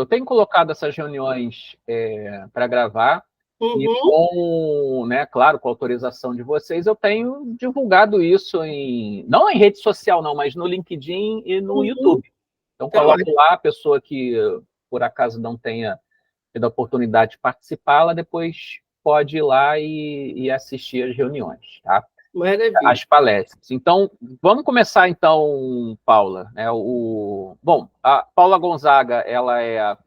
Eu tenho colocado essas reuniões para gravar, e né, claro, com a autorização de vocês, eu tenho divulgado isso não em rede social, não, mas no LinkedIn e no YouTube. Então, coloco lá a pessoa que, por acaso, não tenha tido a oportunidade de participar, ela depois pode ir lá e assistir as reuniões, tá? Maravilha. As palestras. Então, vamos começar, então, Paula. Bom, a Paula Gonzaga, ela é a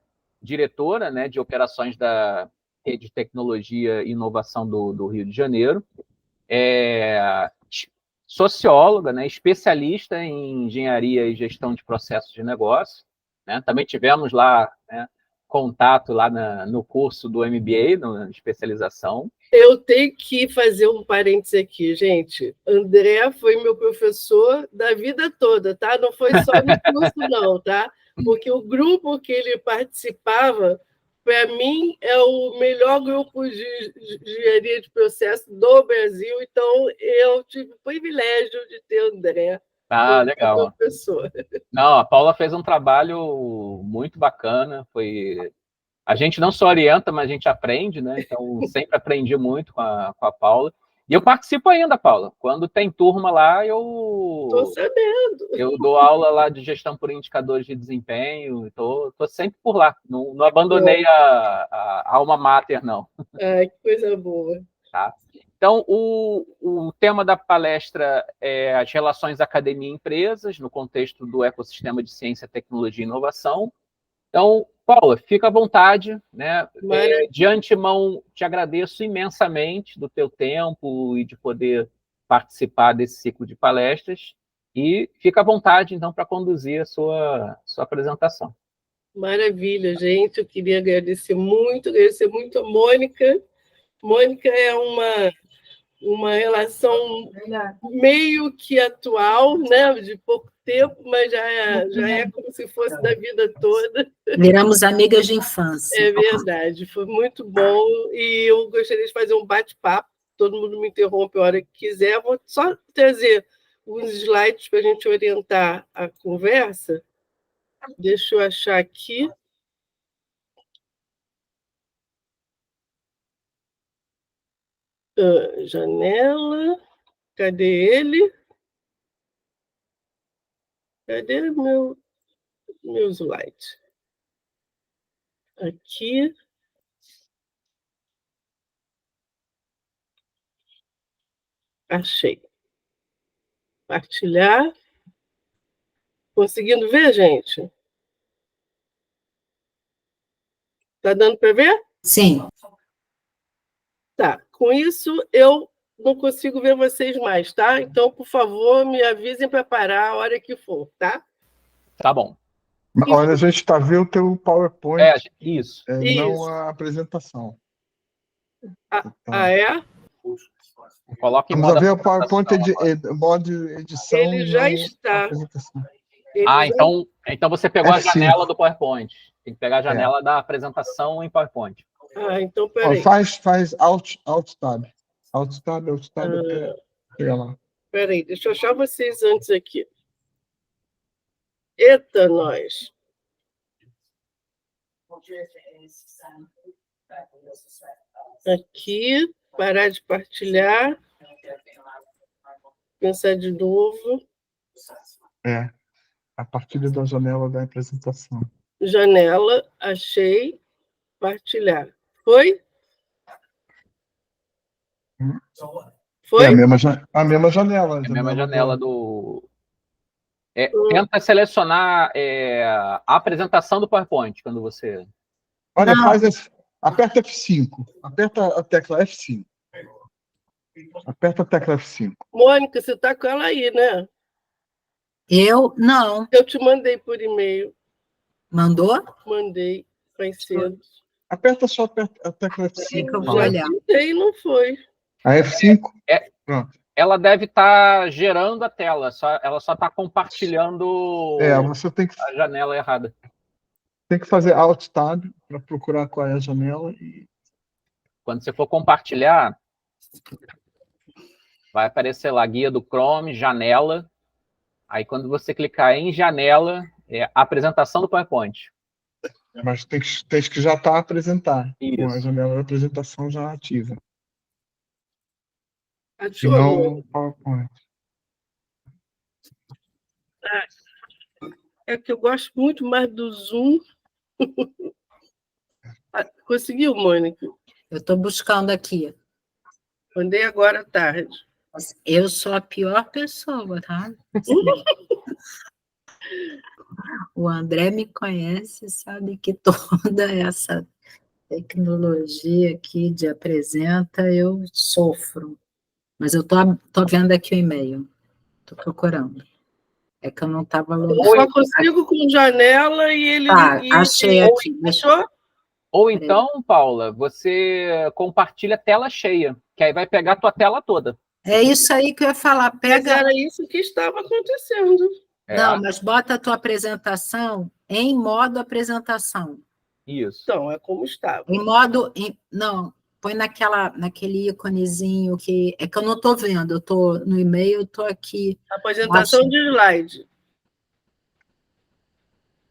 diretora, né, de operações da Rede de Tecnologia e Inovação do Rio de Janeiro. É socióloga, né, especialista em engenharia e gestão de processos de negócio. Né? Também tivemos lá, né, contato lá no curso do MBA, na especialização. Eu tenho que fazer um parênteses aqui, gente. André foi meu professor da vida toda, tá? Não foi só no curso, não, tá? Porque o grupo que ele participava, para mim, é o melhor grupo de engenharia de processo do Brasil. Então, eu tive o privilégio de ter André como Legal. professor. Não, a Paula fez um trabalho muito bacana. A gente não só orienta, mas a gente aprende, né? Então, sempre aprendi muito com a Paula. E eu participo ainda, Paula. Quando tem turma lá, Estou sabendo. Eu dou aula lá de gestão por indicadores de desempenho. Estou sempre por lá. Não abandonei a alma mater, não. Ai, que coisa boa. Tá? Então, o tema da palestra é as relações academia e empresas no contexto do ecossistema de ciência, tecnologia e inovação. Então, Paula, fica à vontade, né? De antemão, te agradeço imensamente do teu tempo e de poder participar desse ciclo de palestras. E fica à vontade, então, para conduzir a sua apresentação. Maravilha, gente. Eu queria agradecer muito a Mônica. Mônica é uma relação meio que atual, né? De pouco tempo, mas já é como se fosse da vida toda. Viramos amigas de infância. É verdade, foi muito bom. E eu gostaria de fazer um bate-papo. Todo mundo me interrompe a hora que quiser. Vou só trazer uns slides para a gente orientar a conversa. Deixa eu achar aqui. Janela. Cadê ele? Cadê meu slide? Aqui. Achei. Partilhar. Conseguindo ver, gente? Está dando para ver? Sim. Tá. Com isso, eu não consigo ver vocês mais, tá? Então, por favor, me avisem para parar a hora que for, tá? Tá bom. Olha, a gente está vendo o teu PowerPoint. Isso. Não a apresentação. É? Coloque em Vamos ver o PowerPoint modo edição. Ele já está. Então você pegou a janela do PowerPoint. Tem que pegar a janela da apresentação em PowerPoint. Então peraí. Faz Alt Tab. Alt Tab. Chega lá. Peraí, deixa eu achar vocês antes aqui. Eita, nós. Aqui, parar de partilhar. Pensar de novo. A partir da janela da apresentação. Janela, achei. Partilhar. Foi? Foi? A mesma janela. A mesma janela do... Tenta selecionar a apresentação do PowerPoint, quando você... Olha, aperta F5. Aperta a tecla F5. Aperta a tecla F5. Mônica, você está com ela aí, né? Eu? Não. Eu te mandei por e-mail. Mandou? Mandei, mais cedo. Aperta a tecla F5. Que eu vou olhar. Tentei, não foi. A F5? Pronto. Ela deve estar gerando a tela, ela só está compartilhando você tem que... a janela errada. Tem que fazer Alt Tab para procurar qual é a janela. Quando você for compartilhar, vai aparecer lá, guia do Chrome, janela. Aí, quando você clicar em janela, é a apresentação do PowerPoint. Mas tem que já estar a apresentar, com a Isso. janela de apresentação já ativa. E Achou, não amor? o PowerPoint. É que eu gosto muito mais do Zoom. Conseguiu, Mônica? Eu estou buscando aqui. Mandei agora à tarde. Eu sou a pior pessoa, tá? O André me conhece, sabe que toda essa tecnologia aqui de apresenta, eu sofro. Mas eu tô vendo aqui o e-mail. Estou procurando. É que eu não estava Eu logando. só consigo com janela e ele... Ah, achei aqui. Achou? Ou então, Paula, você compartilha a tela cheia, que aí vai pegar a tua tela toda. É isso aí que eu ia falar. Mas Pega. era isso que estava acontecendo. Não, mas bota a tua apresentação em modo apresentação. Isso. Então, é como estava. Em modo. Não, põe naquele íconezinho que. É que eu não estou vendo, eu estou no e-mail, eu estou aqui. Apresentação de slide.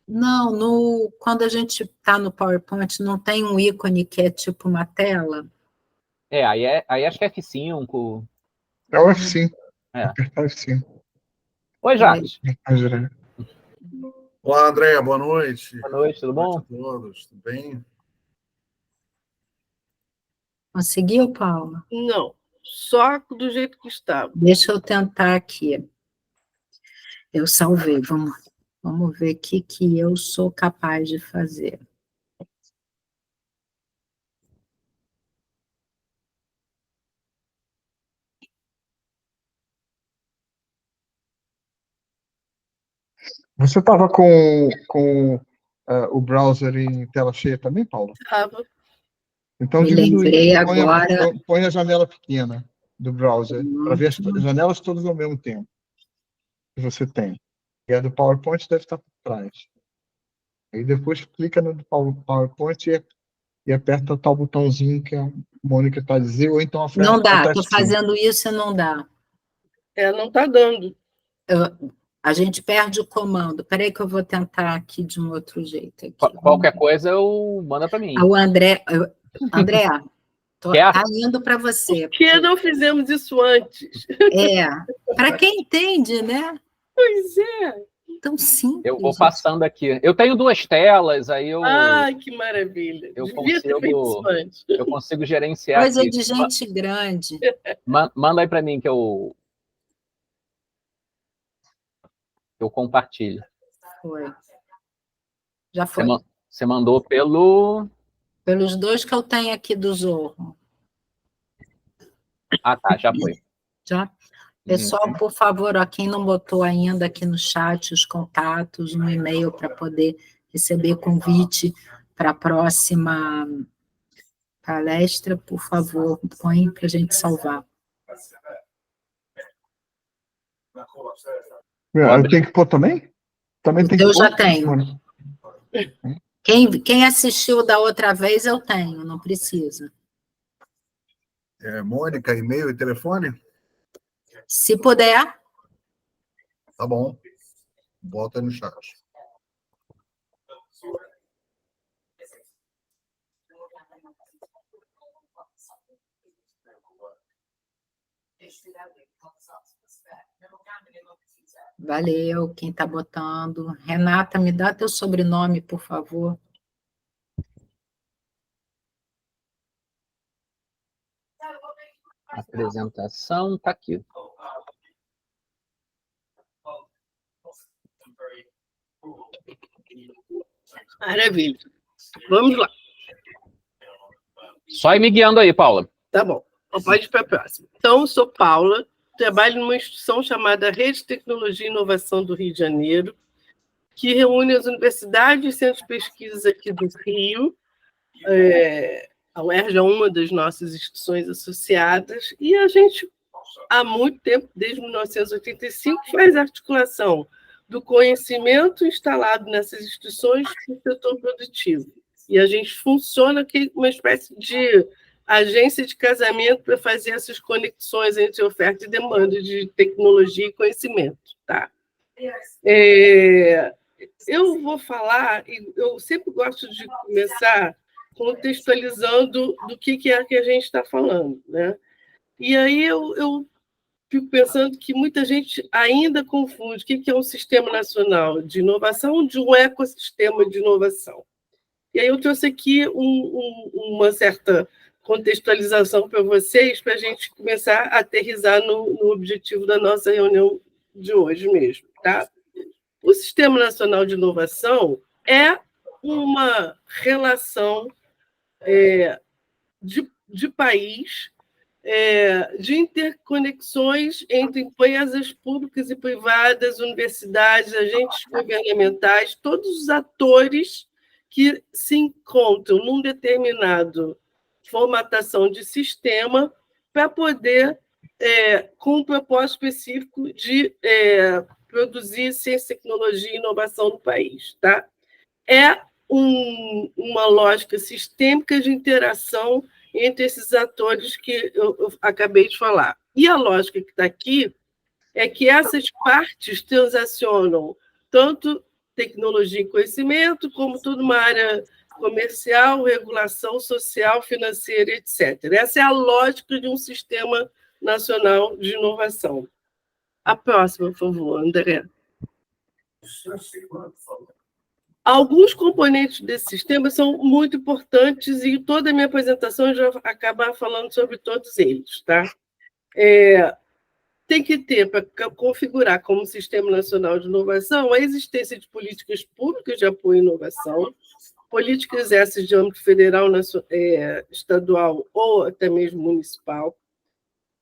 Não, quando a gente está no PowerPoint, não tem um ícone que é tipo uma tela? Aí acho que é F5. É o F5. É. Apertar F5. Oi, Jacques. Olá, André, boa noite. Boa noite, tudo bom? Boa noite a todos, tudo bem? Conseguiu, Paula? Não, só do jeito que estava. Deixa eu tentar aqui. Eu salvei, vamos ver o que eu sou capaz de fazer. Você estava com o browser em tela cheia também, Paulo? Estava. Então Me diminui. lembrei agora. Põe a janela pequena do browser, para ver as janelas todas ao mesmo tempo que você tem. E a do PowerPoint deve estar por trás. Aí depois clica no do PowerPoint e aperta o tal botãozinho que a Mônica está dizendo, ou então Não dá, aperta estou F5. fazendo isso e não dá. Não está dando. A gente perde o comando. Espera aí que eu vou tentar aqui de um outro jeito. Aqui. Qualquer coisa, manda para mim. O André, tá indo para você. Por que não fizemos isso antes? Para quem entende, né? Pois é. Tão simples. Eu vou passando aqui. Eu tenho 2 telas, aí eu... Ai, que maravilha. Devia ter feito isso antes. Eu consigo gerenciar Coisa aqui. de gente grande. Manda aí para mim que eu compartilho. Foi. Já foi. Você mandou Pelos 2 que eu tenho aqui do Zorro. Ah, tá, já foi. Já? Pessoal, por favor, quem não botou ainda aqui no chat os contatos, um e-mail para poder receber convite para a próxima palestra, por favor, põe para a gente salvar. Eu tenho que pôr também? Também tem que Eu pôr? já tenho. Quem assistiu da outra vez, eu tenho, não precisa. Mônica, e-mail e telefone? Se puder. Tá bom. Bota aí no chat. Valeu, quem está botando. Renata, me dá teu sobrenome, por favor. A apresentação está aqui. Maravilha. Vamos lá. Só ir me guiando aí, Paula. Tá bom. Pode ir para a próxima. Então, eu sou Paula, trabalho numa instituição chamada Rede de Tecnologia e Inovação do Rio de Janeiro, que reúne as universidades e centros de pesquisa aqui do Rio. A UERJ é uma das nossas instituições associadas, e a gente, há muito tempo, desde 1985, faz articulação do conhecimento instalado nessas instituições no setor produtivo. E a gente funciona aqui uma espécie de agência de casamento para fazer essas conexões entre oferta e demanda de tecnologia e conhecimento. Tá? eu vou falar, e eu sempre gosto de começar contextualizando do que é que a gente está falando, né? E aí eu fico pensando que muita gente ainda confunde o que é um sistema nacional de inovação de um ecossistema de inovação. E aí eu trouxe aqui uma certa contextualização para vocês, para a gente começar a aterrissar no objetivo da nossa reunião de hoje mesmo, tá? O Sistema Nacional de Inovação é uma relação de país, de interconexões entre empresas públicas e privadas, universidades, agentes governamentais, todos os atores que se encontram num determinado formatação de sistema para poder, com um propósito específico de produzir ciência, tecnologia e inovação no país. Tá? É uma lógica sistêmica de interação entre esses atores que eu acabei de falar. E a lógica que está aqui é que essas partes transacionam tanto tecnologia e conhecimento, como toda uma área comercial, regulação social, financeira, etc. Essa é a lógica de um sistema nacional de inovação. A próxima, por favor, André. Alguns componentes desse sistema são muito importantes e toda a minha apresentação eu já vai acabar falando sobre todos eles. Tá? Tem que ter, para configurar como Sistema Nacional de Inovação, a existência de políticas públicas de apoio à inovação, políticas essas de âmbito federal, estadual ou até mesmo municipal.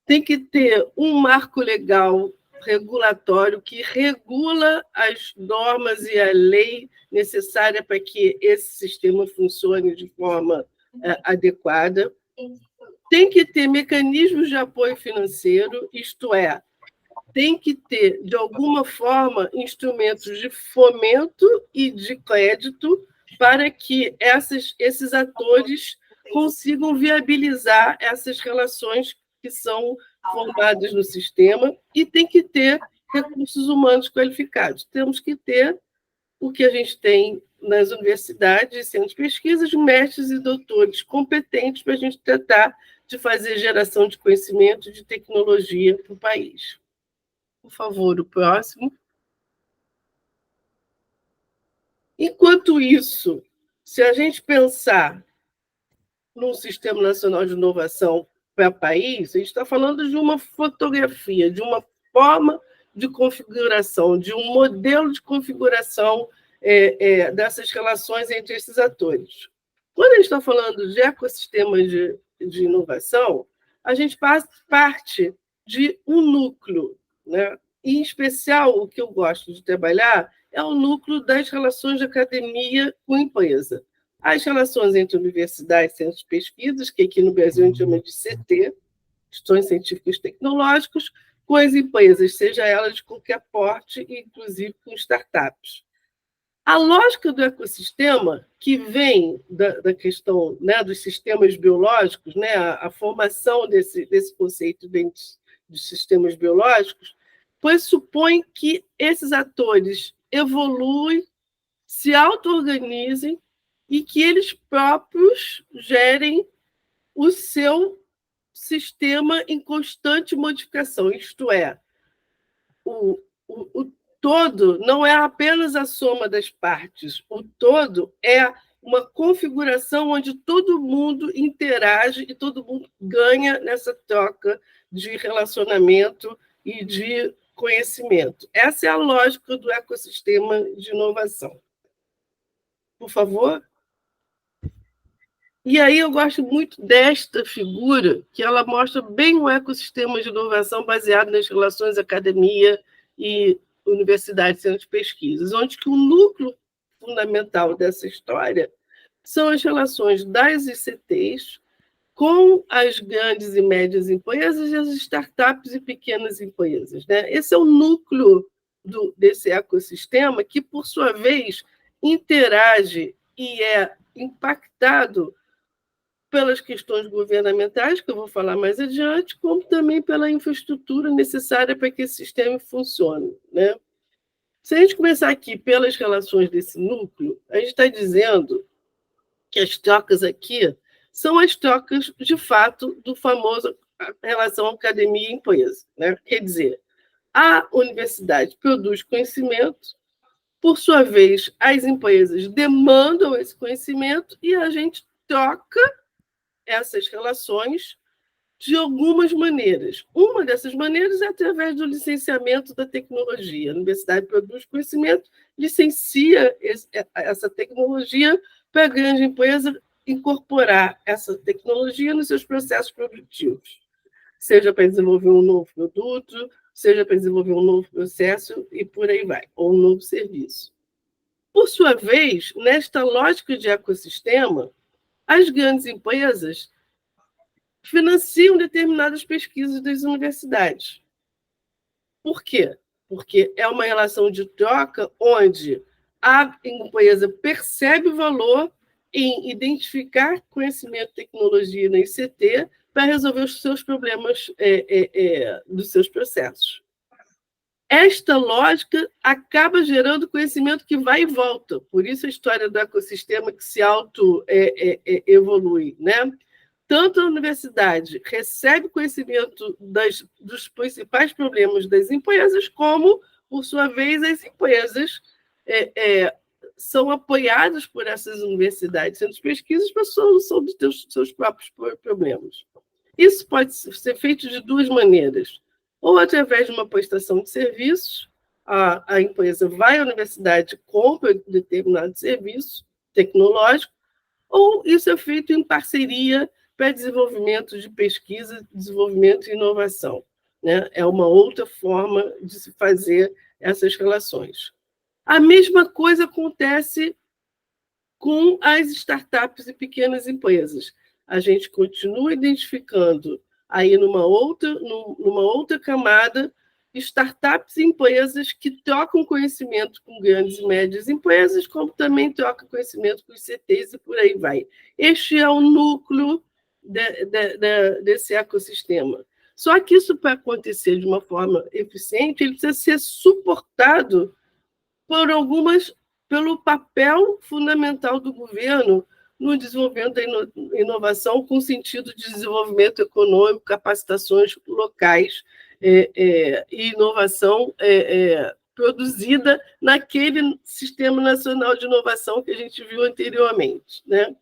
Tem que ter um marco legal regulatório que regula as normas e a lei necessária para que esse sistema funcione de forma adequada. Tem que ter mecanismos de apoio financeiro, isto é, tem que ter, de alguma forma, instrumentos de fomento e de crédito para que esses atores consigam viabilizar essas relações que são formadas no sistema, e tem que ter recursos humanos qualificados. Temos que ter o que a gente tem nas universidades e centros de pesquisa, de mestres e doutores competentes para a gente tratar de fazer geração de conhecimento e de tecnologia para o país. Por favor, o próximo. Enquanto isso, se a gente pensar num Sistema Nacional de Inovação para o país, a gente está falando de uma fotografia, de uma forma de configuração, de um modelo de configuração dessas relações entre esses atores. Quando a gente está falando de ecossistemas de inovação, a gente parte de um núcleo, né? Em especial, o que eu gosto de trabalhar é o núcleo das relações de academia com empresa. As relações entre universidades e centros de pesquisas, que aqui no Brasil a gente chama de CT, Instituições Científicas e Tecnológicas, com as empresas, seja elas de qualquer porte, inclusive com startups. A lógica do ecossistema, que vem da questão, né, dos sistemas biológicos, né, a formação desse conceito dentro dos sistemas biológicos, pressupõe que esses atores evoluem, se auto-organizem e que eles próprios gerem o seu sistema em constante modificação, isto é, o todo não é apenas a soma das partes, o todo é uma configuração onde todo mundo interage e todo mundo ganha nessa troca de relacionamento e de conhecimento. Essa é a lógica do ecossistema de inovação. Por favor. E aí eu gosto muito desta figura, que ela mostra bem um ecossistema de inovação baseado nas relações academia e universidade e centro de pesquisas, onde que o núcleo fundamental dessa história são as relações das ICTs com as grandes e médias empresas e as startups e pequenas empresas. Né? Esse é o núcleo desse ecossistema que, por sua vez, interage e é impactado pelas questões governamentais, que eu vou falar mais adiante, como também pela infraestrutura necessária para que esse sistema funcione. Né? Se a gente começar aqui pelas relações desse núcleo, a gente está dizendo que as trocas aqui são as trocas, de fato, do famoso relação academia e empresa, né? Quer dizer, a universidade produz conhecimento, por sua vez, as empresas demandam esse conhecimento e a gente troca essas relações de algumas maneiras. Uma dessas maneiras é através do licenciamento da tecnologia. A universidade produz conhecimento, licencia essa tecnologia para a grande empresa incorporar essa tecnologia nos seus processos produtivos, seja para desenvolver um novo produto, seja para desenvolver um novo processo e por aí vai, ou um novo serviço. Por sua vez, nesta lógica de ecossistema, as grandes empresas financiam determinadas pesquisas das universidades. Por quê? Porque é uma relação de troca onde a empresa percebe o valor em identificar conhecimento e tecnologia na ICT para resolver os seus problemas dos seus processos. Esta lógica acaba gerando conhecimento que vai e volta. Por isso a história do ecossistema que se auto-evolui, né? Tanto a universidade recebe conhecimento dos principais problemas das empresas, como, por sua vez, as empresas são apoiadas por essas universidades, sendo pesquisas para a solução dos seus próprios problemas. Isso pode ser feito de duas maneiras. Ou através de uma prestação de serviços, a empresa vai à universidade, compra determinado serviço tecnológico, ou isso é feito em parceria para desenvolvimento de pesquisa, desenvolvimento e inovação, né? É uma outra forma de se fazer essas relações. A mesma coisa acontece com as startups e pequenas empresas. A gente continua identificando aí numa outra camada startups e empresas que trocam conhecimento com grandes e médias empresas, como também trocam conhecimento com os CTs e por aí vai. Este é o núcleo desse ecossistema. Só que isso, para acontecer de uma forma eficiente, ele precisa ser suportado pelo papel fundamental do governo no desenvolvimento da inovação com sentido de desenvolvimento econômico, capacitações locais e inovação produzida naquele Sistema Nacional de Inovação que a gente viu anteriormente, né?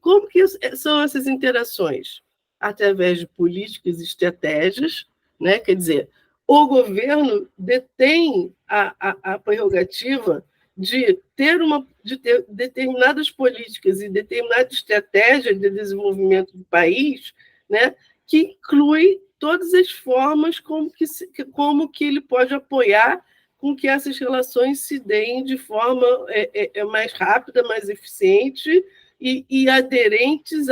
Como que são essas interações? Através de políticas e estratégias, né? Quer dizer, o governo detém a prerrogativa de ter determinadas políticas e determinadas estratégias de desenvolvimento do país, né, que inclui todas as formas como que ele pode apoiar com que essas relações se deem de forma mais rápida, mais eficiente e aderentes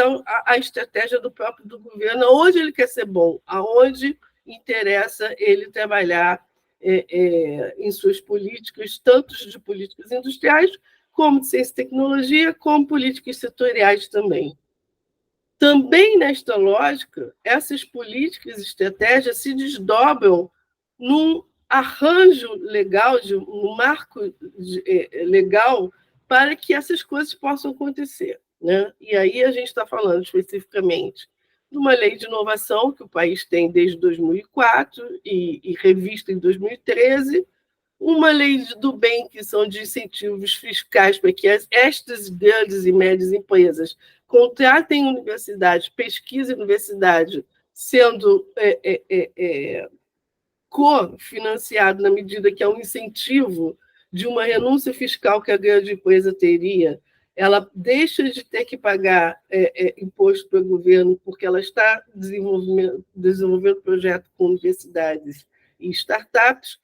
à estratégia do próprio governo, aonde ele quer ser bom, aonde interessa ele trabalhar em suas políticas, tanto de políticas industriais, como de ciência e tecnologia, como políticas setoriais também. Também nesta lógica, essas políticas e estratégias se desdobram num arranjo legal, num marco legal, para que essas coisas possam acontecer, né? E aí a gente está falando especificamente de uma lei de inovação que o país tem desde 2004 e revista em 2013, uma lei do bem, que são de incentivos fiscais para que estas grandes e médias empresas contratem universidades, pesquisem universidade, sendo cofinanciado na medida que é um incentivo de uma renúncia fiscal que a grande empresa teria. Ela deixa de ter que pagar imposto para o governo porque ela está desenvolvendo projeto com universidades e startups,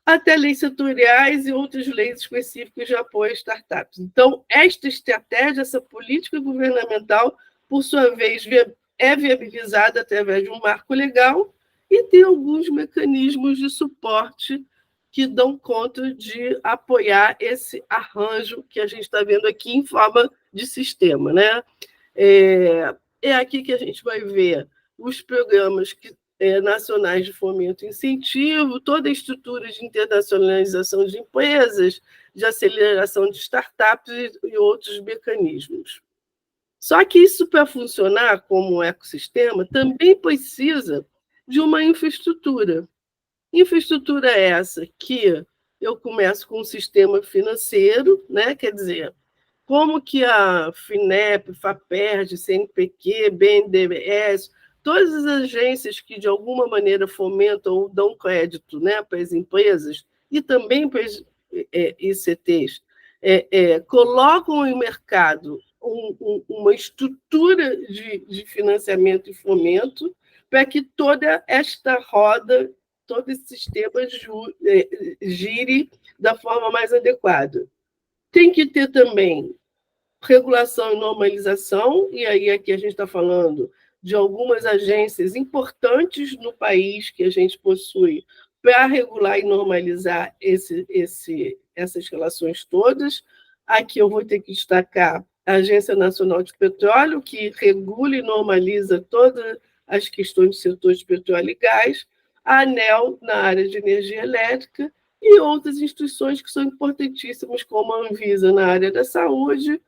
até leis setoriais e outras leis específicas de apoio a startups. Então, esta estratégia, essa política governamental, por sua vez, é viabilizada através de um marco legal e tem alguns mecanismos de suporte que dão conta de apoiar esse arranjo que a gente está vendo aqui em forma de sistema, né? É aqui que a gente vai ver os programas que nacionais de fomento e incentivo, toda a estrutura de internacionalização de empresas, de aceleração de startups e outros mecanismos. Só que isso, para funcionar como um ecossistema, também precisa de uma infraestrutura. Infraestrutura essa que eu começo com um sistema financeiro, né? Quer dizer, como que a FINEP, FAPERJ, CNPq, BNDES, todas as agências que, de alguma maneira, fomentam ou dão crédito, né, para as empresas e também para as ICTs, colocam em mercado uma estrutura de financiamento e fomento para que toda esta roda, todo esse sistema gire da forma mais adequada. Tem que ter também regulação e normalização, e aí aqui a gente está falando de algumas agências importantes no país que a gente possui para regular e normalizar essas relações todas. Aqui eu vou ter que destacar a Agência Nacional de Petróleo, que regula e normaliza todas as questões do setor de petróleo e gás, a ANEEL, na área de energia elétrica, e outras instituições que são importantíssimas, como a Anvisa, na área da saúde,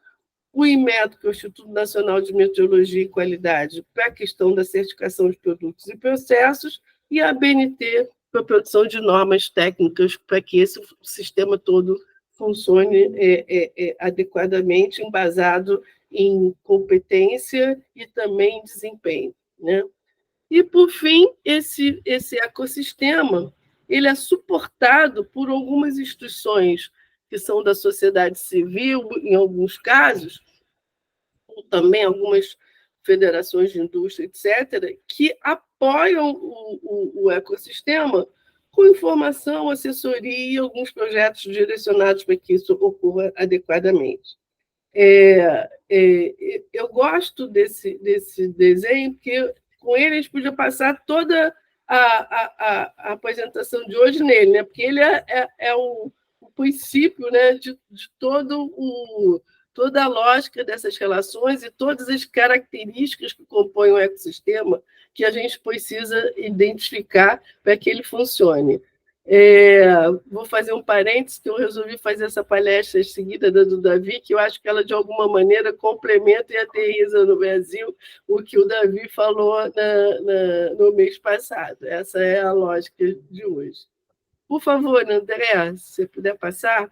o INMET, que é o Instituto Nacional de Meteorologia e Qualidade, para a questão da certificação de produtos e processos, e a ABNT, para a produção de normas técnicas, para que esse sistema todo funcione adequadamente, embasado em competência e também em desempenho, né? E, por fim, esse ecossistema ele é suportado por algumas instituições que são da sociedade civil, em alguns casos, ou também algumas federações de indústria, etc., que apoiam o ecossistema com informação, assessoria e alguns projetos direcionados para que isso ocorra adequadamente. Eu gosto desse desenho, porque com ele a gente podia passar toda a apresentação de hoje nele, né? Porque ele é o princípio, né, de toda a lógica dessas relações e todas as características que compõem o ecossistema que a gente precisa identificar para que ele funcione. Vou fazer um parênteses, que eu resolvi fazer essa palestra seguida da do Davi, que eu acho que ela, de alguma maneira, complementa e aterriza no Brasil o que o Davi falou no mês passado. Essa é a lógica de hoje. Por favor, André, se você puder passar.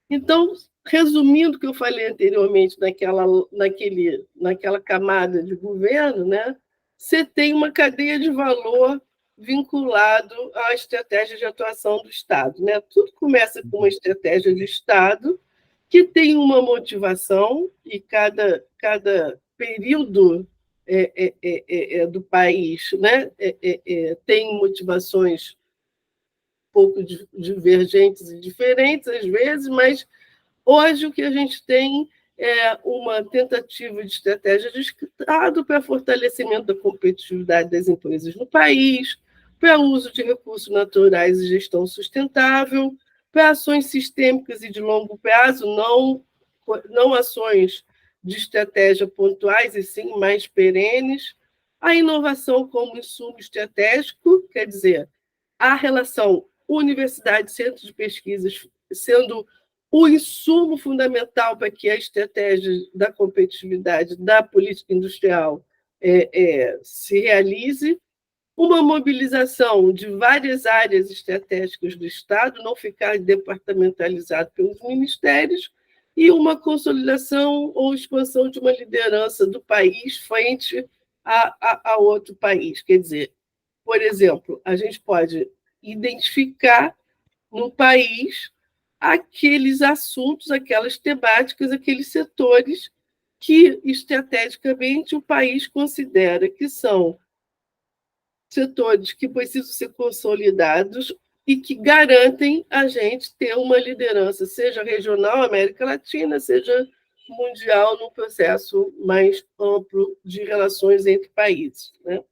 Então, resumindo o que eu falei anteriormente naquela camada de governo, né, você tem uma cadeia de valor vinculado à estratégia de atuação do Estado, né? Tudo começa com uma estratégia de Estado que tem uma motivação, e cada período do país, né, tem motivações um pouco divergentes e diferentes, às vezes, mas hoje o que a gente tem é uma tentativa de estratégia de Estado para fortalecimento da competitividade das empresas no país, para uso de recursos naturais e gestão sustentável, para ações sistêmicas e de longo prazo, não ações de estratégia pontuais, e sim mais perenes, a inovação como insumo estratégico, quer dizer, a relação universidade-centro de pesquisas sendo o insumo fundamental para que a estratégia da competitividade da política industrial se realize, uma mobilização de várias áreas estratégicas do Estado, não ficar departamentalizado pelos ministérios, e uma consolidação ou expansão de uma liderança do país frente a outro país. Quer dizer, por exemplo, a gente pode identificar no país aqueles assuntos, aquelas temáticas, aqueles setores que, estrategicamente, o país considera que são setores que precisam ser consolidados e que garantem a gente ter uma liderança, seja regional, América Latina, seja mundial, num processo mais amplo de relações entre países, né?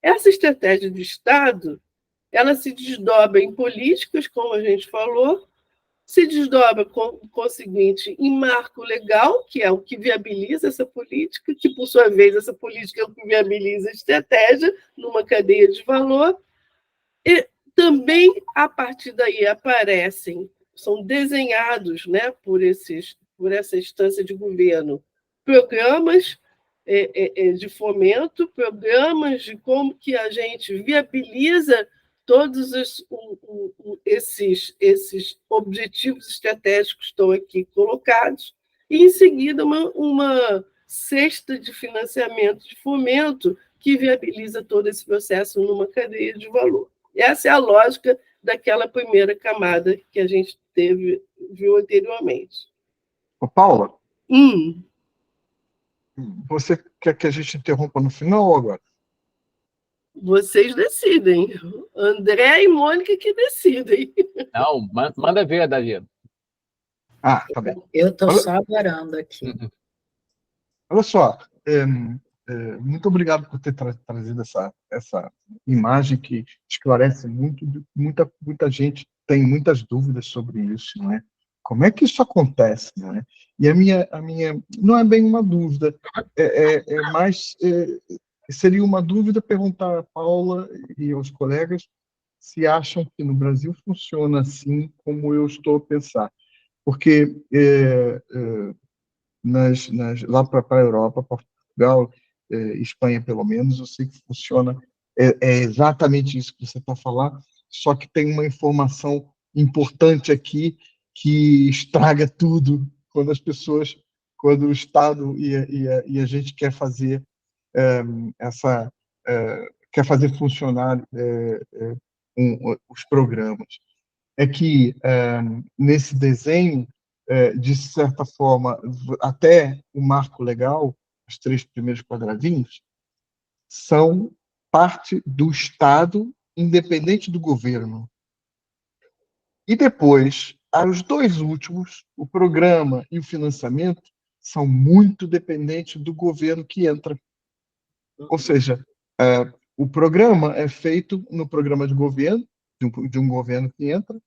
Essa estratégia de Estado ela se desdobra em políticas, como a gente falou, se desdobra, conseguinte, em marco legal, que é o que viabiliza essa política, que, por sua vez, essa política é o que viabiliza a estratégia numa cadeia de valor, e também, a partir daí, são desenhados, né, por essa instância de governo, programas de fomento, programas de como que a gente viabiliza todos esses objetivos estratégicos que estão aqui colocados, e, em seguida, uma cesta de financiamento de fomento que viabiliza todo esse processo numa cadeia de valor. Essa é a lógica daquela primeira camada que a gente viu anteriormente. Ô, Paula, Hum. Você quer que a gente interrompa no final ou agora? Vocês decidem. André e Mônica que decidem. Não, manda ver, Davi. Ah, tá bem. Eu estou só adorando aqui. Olha só, muito obrigado por ter trazido essa imagem que esclarece muito. Muita gente tem muitas dúvidas sobre isso, não é? Como é que isso acontece, não é? E a minha não é bem uma dúvida, mais seria uma dúvida perguntar a Paula e aos colegas se acham que no Brasil funciona assim como eu estou a pensar, porque lá para a Europa, Portugal, Espanha, pelo menos, eu sei que funciona, é exatamente isso que você está falando, só que tem uma informação importante aqui que estraga tudo quando o Estado e a gente quer fazer quer fazer funcionar os programas. É que nesse desenho, de certa forma, até o marco legal, os 3 primeiros quadradinhos, são parte do Estado, independente do governo. E depois, os 2 últimos, o programa e o financiamento, são muito dependentes do governo que entra. Ou seja, o programa é feito no programa de governo, de um governo que entra,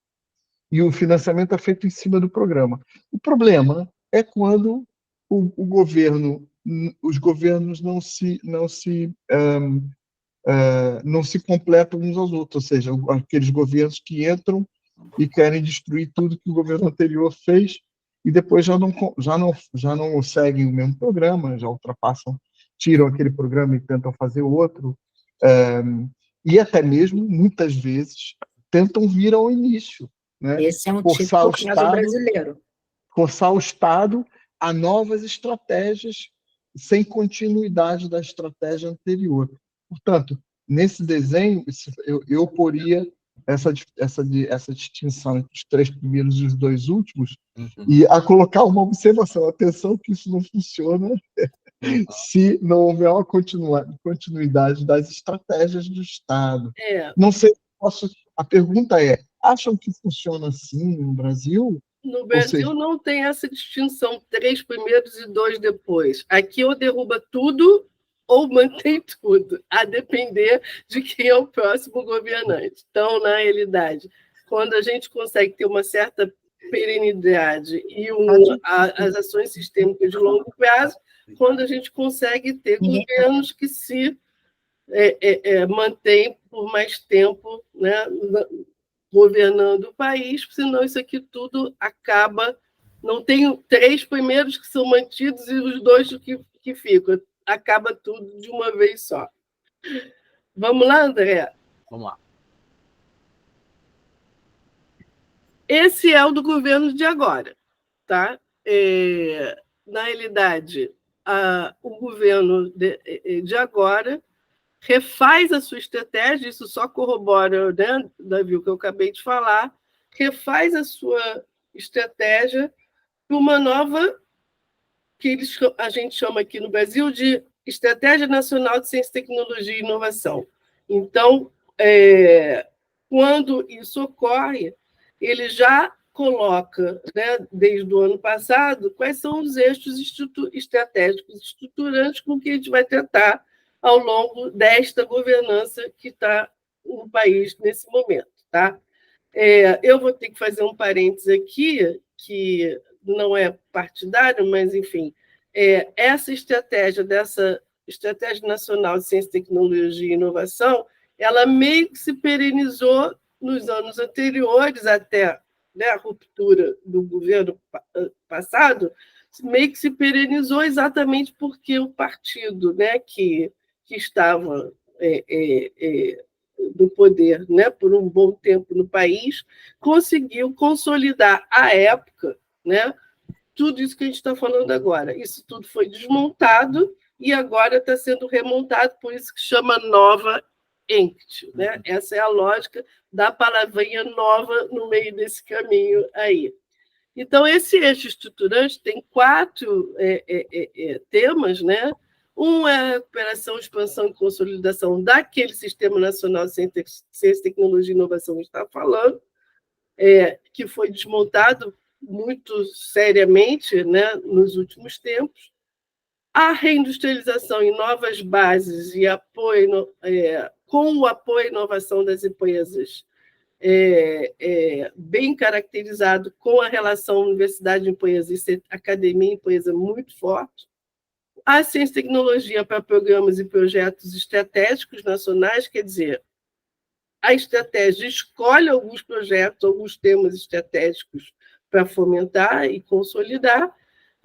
e o financiamento é feito em cima do programa. O problema é quando os governos não se completam uns aos outros, ou seja, aqueles governos que entram e querem destruir tudo que o governo anterior fez e depois já não seguem o mesmo programa, já ultrapassam, tiram aquele programa e tentam fazer outro, e até mesmo, muitas vezes, tentam vir ao início. Né? Esse é um típico caso brasileiro. Forçar o Estado a novas estratégias sem continuidade da estratégia anterior. Portanto, nesse desenho, eu poria essa distinção entre os 3 primeiros e os 2 últimos, e a colocar uma observação. Atenção que isso não funciona se não houver uma continuidade das estratégias do Estado. Não sei, a pergunta é, acham que funciona assim no Brasil? No Brasil não tem essa distinção, 3 primeiros e 2 depois. Aqui ou derruba tudo ou mantém tudo, a depender de quem é o próximo governante. Então, na realidade, quando a gente consegue ter uma certa perenidade e as ações sistêmicas de longo prazo, quando a gente consegue ter governos que se mantêm por mais tempo, né, governando o país, senão isso aqui tudo acaba. Não tem 3 primeiros que são mantidos e os 2 que ficam. Acaba tudo de uma vez só. Vamos lá, André? Vamos lá. Esse é o do governo de agora. Tá? Na realidade, o governo de agora refaz a sua estratégia, isso só corrobora, né, Davi, o que eu acabei de falar, refaz a sua estratégia para uma nova, que a gente chama aqui no Brasil de Estratégia Nacional de Ciência, Tecnologia e Inovação. Então, quando isso ocorre, ele já coloca, né, desde o ano passado, quais são os eixos estratégicos estruturantes com que a gente vai tentar ao longo desta governança que está no país nesse momento. Tá? Eu vou ter que fazer um parênteses aqui, que não é partidário, mas, enfim, essa dessa Estratégia Nacional de Ciência, Tecnologia e Inovação, ela meio que se perenizou nos anos anteriores, até, né, a ruptura do governo passado, meio que se perenizou exatamente porque o partido, né, que estava do poder, né, por um bom tempo no país, conseguiu consolidar à época, né, tudo isso que a gente está falando agora. Isso tudo foi desmontado e agora está sendo remontado, por isso que chama Nova Enct, né? Essa é a lógica da palavrinha nova no meio desse caminho aí. Então, esse eixo estruturante tem 4 temas, né? Um é a recuperação, expansão e consolidação daquele Sistema Nacional de Ciência, Tecnologia e Inovação que a gente está falando, que foi desmontado muito seriamente, né, nos últimos tempos. A reindustrialização em novas bases e com o apoio à inovação das empresas, bem caracterizado com a relação universidade-empresa e academia-empresa muito forte. A ciência e tecnologia para programas e projetos estratégicos nacionais, quer dizer, a estratégia escolhe alguns projetos, alguns temas estratégicos para fomentar e consolidar,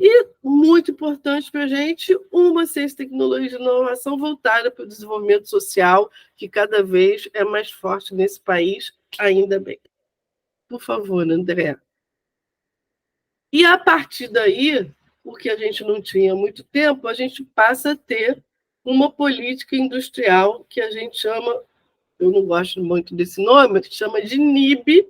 e, muito importante para a gente, uma ciência, tecnologia e inovação voltada para o desenvolvimento social, que cada vez é mais forte nesse país, ainda bem. Por favor, André. E, a partir daí, porque a gente não tinha muito tempo, a gente passa a ter uma política industrial que a gente chama, eu não gosto muito desse nome, que chama de NIB,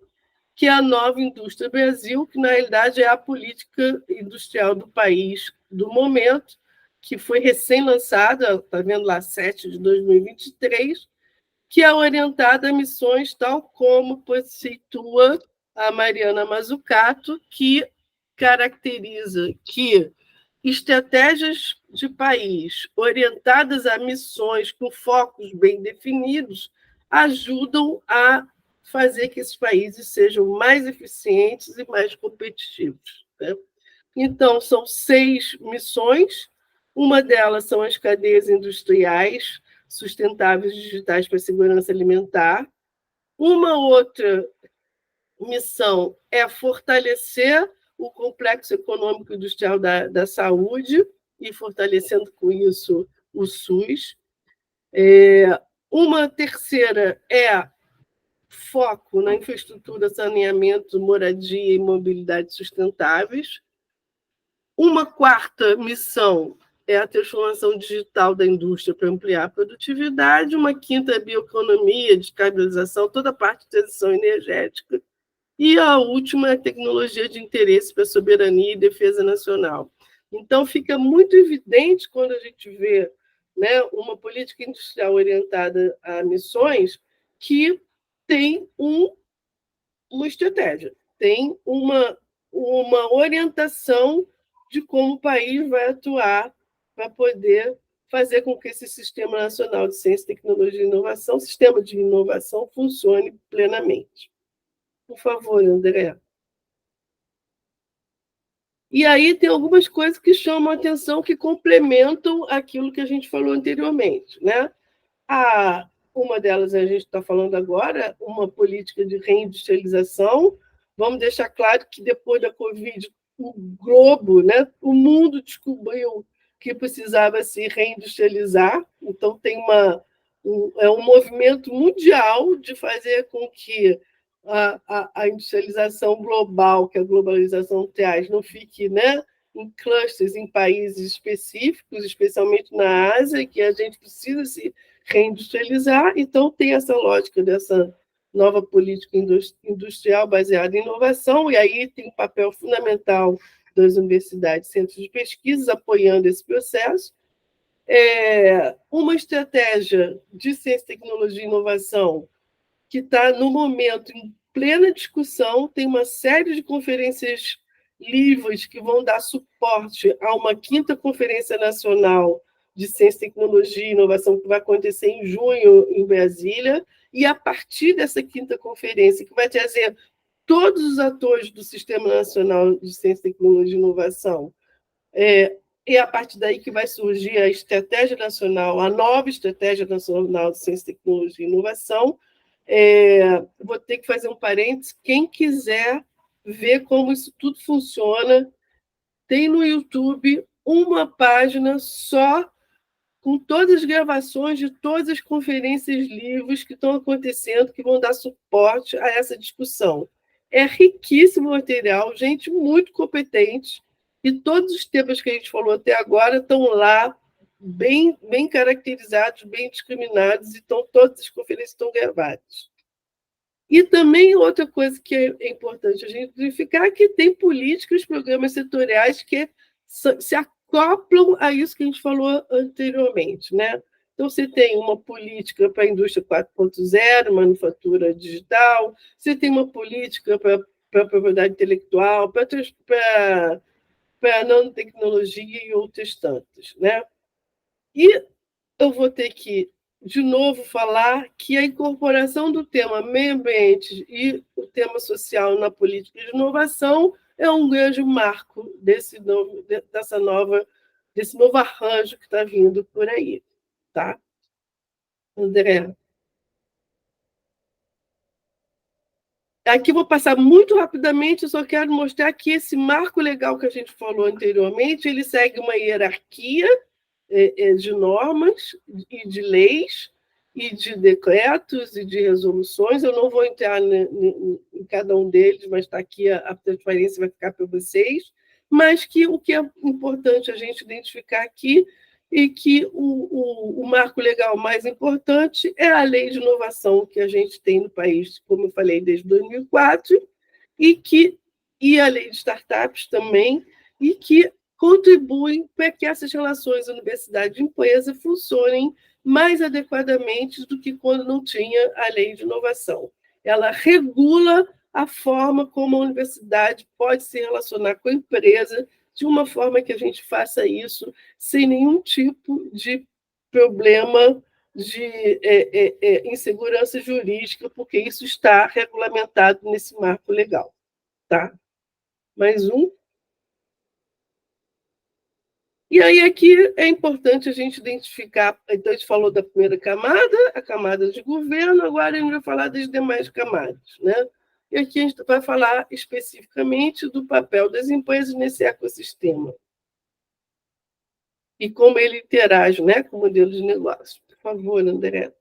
que é a Nova Indústria Brasil, que, na realidade, é a política industrial do país do momento, que foi recém-lançada, está vendo lá, 7 de 2023, que é orientada a missões tal como situa a Mariana Mazzucato, que caracteriza que estratégias de país orientadas a missões com focos bem definidos ajudam a fazer que esses países sejam mais eficientes e mais competitivos, né? Então, são 6 missões. Uma delas são as cadeias industriais sustentáveis digitais para a segurança alimentar. Uma outra missão é fortalecer o complexo econômico industrial da saúde e fortalecendo com isso o SUS. Uma terceira é foco na infraestrutura, saneamento, moradia e mobilidade sustentáveis. Uma quarta missão é a transformação digital da indústria para ampliar a produtividade. Uma quinta é bioeconomia, descarbonização, toda a parte de transição energética. E a última é tecnologia de interesse para soberania e defesa nacional. Então, fica muito evidente quando a gente vê, né, uma política industrial orientada a missões que tem uma estratégia, tem uma orientação de como o país vai atuar para poder fazer com que esse Sistema Nacional de Ciência, Tecnologia e Inovação, sistema de inovação, funcione plenamente. Por favor, André. E aí tem algumas coisas que chamam a atenção, que complementam aquilo que a gente falou anteriormente, né? Uma delas a gente está falando agora, uma política de reindustrialização. Vamos deixar claro que depois da Covid, o globo, né, o mundo descobriu que precisava se reindustrializar. Então, tem um movimento mundial de fazer com que a industrialização global, que a globalização traz, não fique, né, em clusters, em países específicos, especialmente na Ásia, que a gente precisa se reindustrializar. Então, tem essa lógica dessa nova política industrial baseada em inovação, e aí tem um papel fundamental das universidades, centros de pesquisa, apoiando esse processo. Uma estratégia de ciência, tecnologia e inovação que está, no momento, em plena discussão, tem uma série de conferências livres que vão dar suporte a uma 5ª Conferência Nacional de Ciência, Tecnologia e Inovação, que vai acontecer em junho em Brasília, e a partir dessa 5ª conferência, que vai trazer todos os atores do Sistema Nacional de Ciência, Tecnologia e Inovação, e a partir daí que vai surgir a Estratégia Nacional, a nova Estratégia Nacional de Ciência, Tecnologia e Inovação. Vou ter que fazer um parênteses, quem quiser ver como isso tudo funciona, tem no YouTube uma página só com todas as gravações de todas as conferências livres que estão acontecendo, que vão dar suporte a essa discussão. É riquíssimo material, gente muito competente, e todos os temas que a gente falou até agora estão lá, bem caracterizados, bem discriminados, e todas as conferências estão gravadas. E também outra coisa que é importante a gente verificar é que tem políticas, programas setoriais que se acoplam a isso que a gente falou anteriormente, né? Então, você tem uma política para a indústria 4.0, manufatura digital, você tem uma política para a propriedade intelectual, para a nanotecnologia e outras tantas, né? E eu vou ter que, de novo, falar que a incorporação do tema meio ambiente e o tema social na política de inovação é um grande marco desse novo arranjo que está vindo por aí. Tá? André? Aqui vou passar muito rapidamente, eu só quero mostrar que esse marco legal que a gente falou anteriormente, ele segue uma hierarquia de normas e de leis, e de decretos e de resoluções. Eu não vou entrar em cada um deles, mas está aqui, a transparência vai ficar para vocês, mas que o que é importante a gente identificar aqui é que o marco legal mais importante é a lei de inovação que a gente tem no país, como eu falei, desde 2004, e a lei de startups também, e que contribuem para que essas relações universidade e empresa funcionem mais adequadamente do que quando não tinha a lei de inovação. Ela regula a forma como a universidade pode se relacionar com a empresa de uma forma que a gente faça isso sem nenhum tipo de problema de insegurança jurídica, porque isso está regulamentado nesse marco legal. Tá? Mais um. E aí aqui é importante a gente identificar, então a gente falou da primeira camada, a camada de governo, agora a gente vai falar das demais camadas, né? E aqui a gente vai falar especificamente do papel das empresas nesse ecossistema e como ele interage, né, com o modelo de negócio. Por favor, André.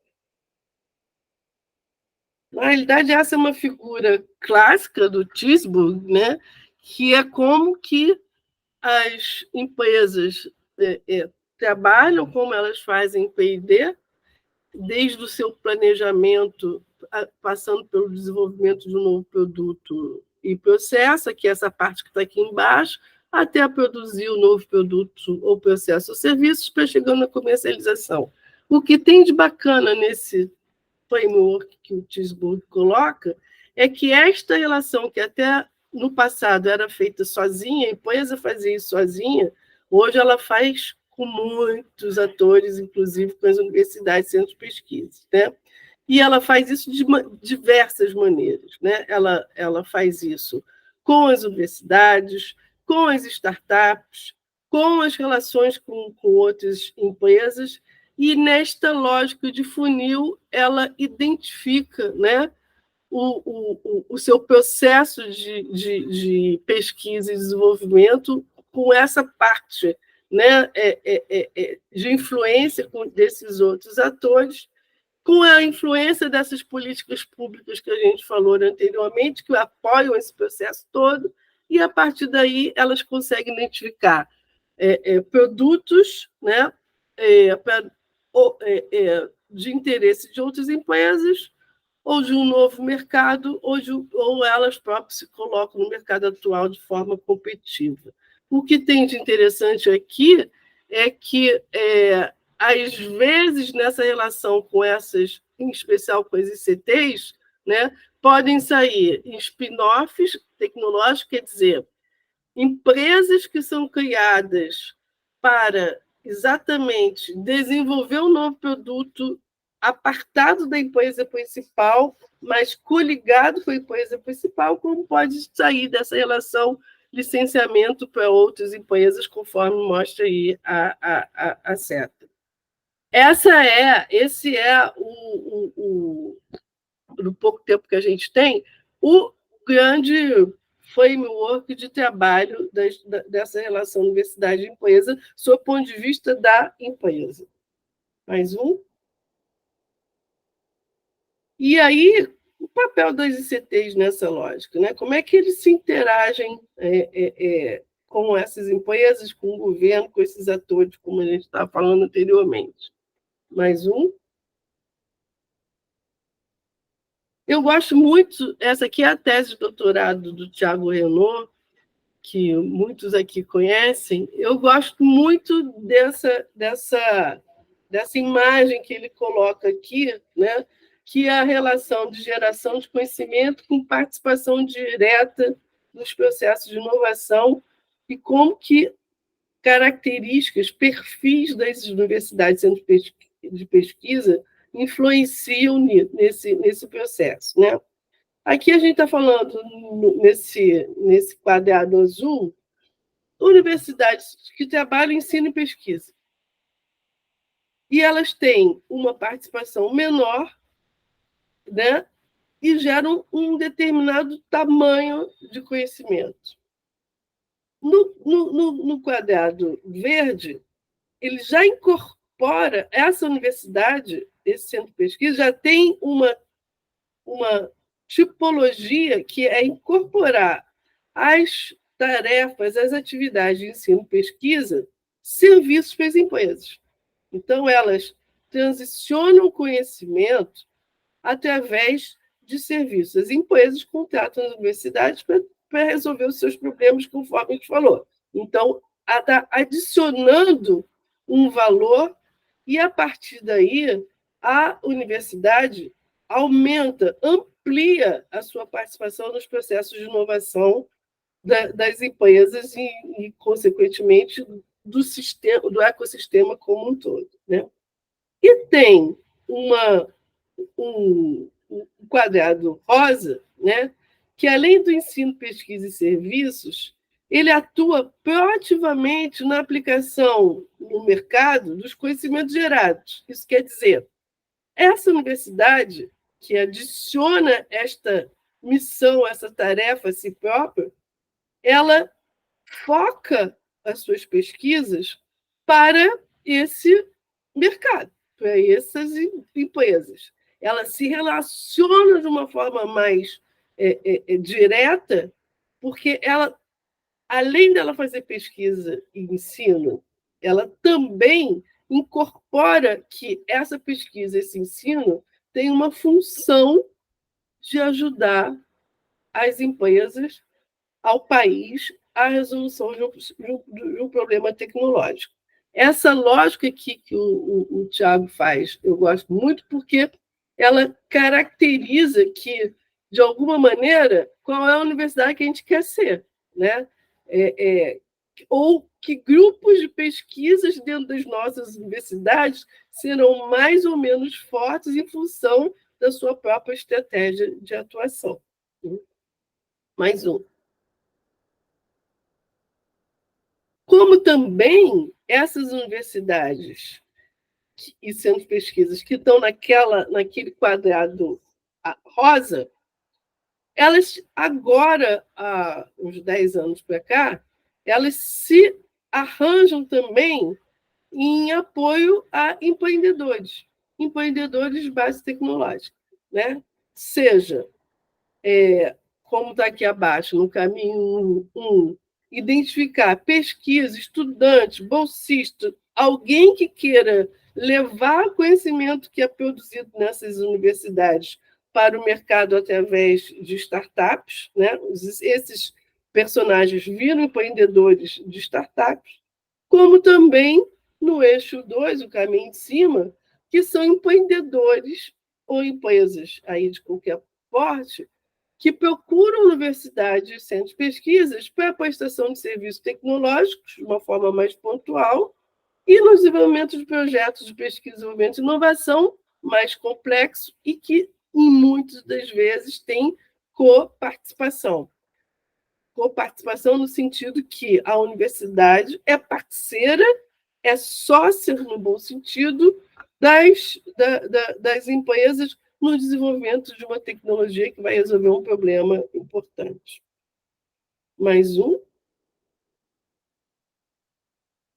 Na realidade, essa é uma figura clássica do Tisburg, né, que é como que as empresas trabalham, como elas fazem P&D, desde o seu planejamento, passando pelo desenvolvimento de um novo produto e processo, que é essa parte que está aqui embaixo, até produzir o novo produto ou processo ou serviços, para chegando na comercialização. O que tem de bacana nesse framework que o Tisburg coloca é que esta relação, que até no passado era feita sozinha, a empresa fazia isso sozinha, hoje ela faz com muitos atores, inclusive com as universidades e centros de pesquisa, né? E ela faz isso de diversas maneiras, né? Ela faz isso com as universidades, com as startups, com as relações com outras empresas, e nesta lógica de funil, ela identifica, né, o seu processo de pesquisa e desenvolvimento com essa parte, né, de influência desses outros atores, com a influência dessas políticas públicas que a gente falou anteriormente, que apoiam esse processo todo, e, a partir daí, elas conseguem identificar produtos, né, de interesse de outras empresas, ou de um novo mercado, ou elas próprias se colocam no mercado atual de forma competitiva. O que tem de interessante aqui é que, às vezes, nessa relação com essas, em especial com as ICTs, né, podem sair spin-offs tecnológicos, quer dizer, empresas que são criadas para exatamente desenvolver um novo produto apartado da empresa principal, mas coligado com a empresa principal, como pode sair dessa relação licenciamento para outras empresas, conforme mostra aí a seta. Esse é no pouco tempo que a gente tem, o grande framework de trabalho dessa relação universidade-empresa, sob o ponto de vista da empresa. Mais um. E aí, o papel das ICTs nessa lógica, né? Como é que eles se interagem com essas empresas, com o governo, com esses atores, como a gente estava falando anteriormente. Mais um. Eu gosto muito, essa aqui é a tese de doutorado do Thiago Renaud, que muitos aqui conhecem. Eu gosto muito dessa imagem que ele coloca aqui, né? Que é a relação de geração de conhecimento com participação direta nos processos de inovação e como que características, perfis das universidades de pesquisa influenciam nesse processo, né? Aqui a gente está falando, nesse quadrado azul, universidades que trabalham em ensino e pesquisa. E elas têm uma participação menor, né? E geram um determinado tamanho de conhecimento. No quadrado verde, ele já incorpora essa universidade, esse centro de pesquisa, já tem uma tipologia que é incorporar as tarefas, as atividades de ensino e pesquisa, serviços para as empresas. Então, elas transicionam conhecimento através de serviços. As empresas contratam as universidades para resolver os seus problemas, conforme a gente falou. Então, está adicionando um valor e, a partir daí, a universidade aumenta, amplia a sua participação nos processos de inovação das empresas e, consequentemente, do ecossistema como um todo, né? E tem um quadrado rosa, né, que, além do ensino, pesquisa e serviços, ele atua proativamente na aplicação no mercado dos conhecimentos gerados. Isso quer dizer, essa universidade que adiciona esta missão, essa tarefa a si própria, ela foca as suas pesquisas para esse mercado, para essas empresas. Ela se relaciona de uma forma mais direta, porque ela, além dela fazer pesquisa e ensino, ela também incorpora que essa pesquisa, esse ensino, tem uma função de ajudar as empresas, ao país, à resolução de um problema tecnológico. Essa lógica aqui que o Thiago faz, eu gosto muito, porque ela caracteriza que, de alguma maneira, qual é a universidade que a gente quer ser, né? Ou que grupos de pesquisas dentro das nossas universidades serão mais ou menos fortes em função da sua própria estratégia de atuação. Mais um. Como também essas universidades e centros de pesquisas que estão naquele quadrado rosa, elas agora, há uns 10 anos para cá, elas se arranjam também em apoio a empreendedores de base tecnológica, né? Seja, como está aqui abaixo, no caminho 1, identificar pesquisa, estudante, bolsista, alguém que queira levar conhecimento que é produzido nessas universidades para o mercado através de startups, né? Esses personagens viram empreendedores de startups, como também no eixo 2, o caminho de cima, que são empreendedores ou empresas aí de qualquer porte que procuram universidades e centros de pesquisas para a prestação de serviços tecnológicos de uma forma mais pontual e no desenvolvimento de projetos de pesquisa, desenvolvimento e inovação mais complexo e que, em muitas das vezes, tem coparticipação. Coparticipação no sentido que a universidade é parceira, é sócia, no bom sentido, das empresas no desenvolvimento de uma tecnologia que vai resolver um problema importante. Mais um.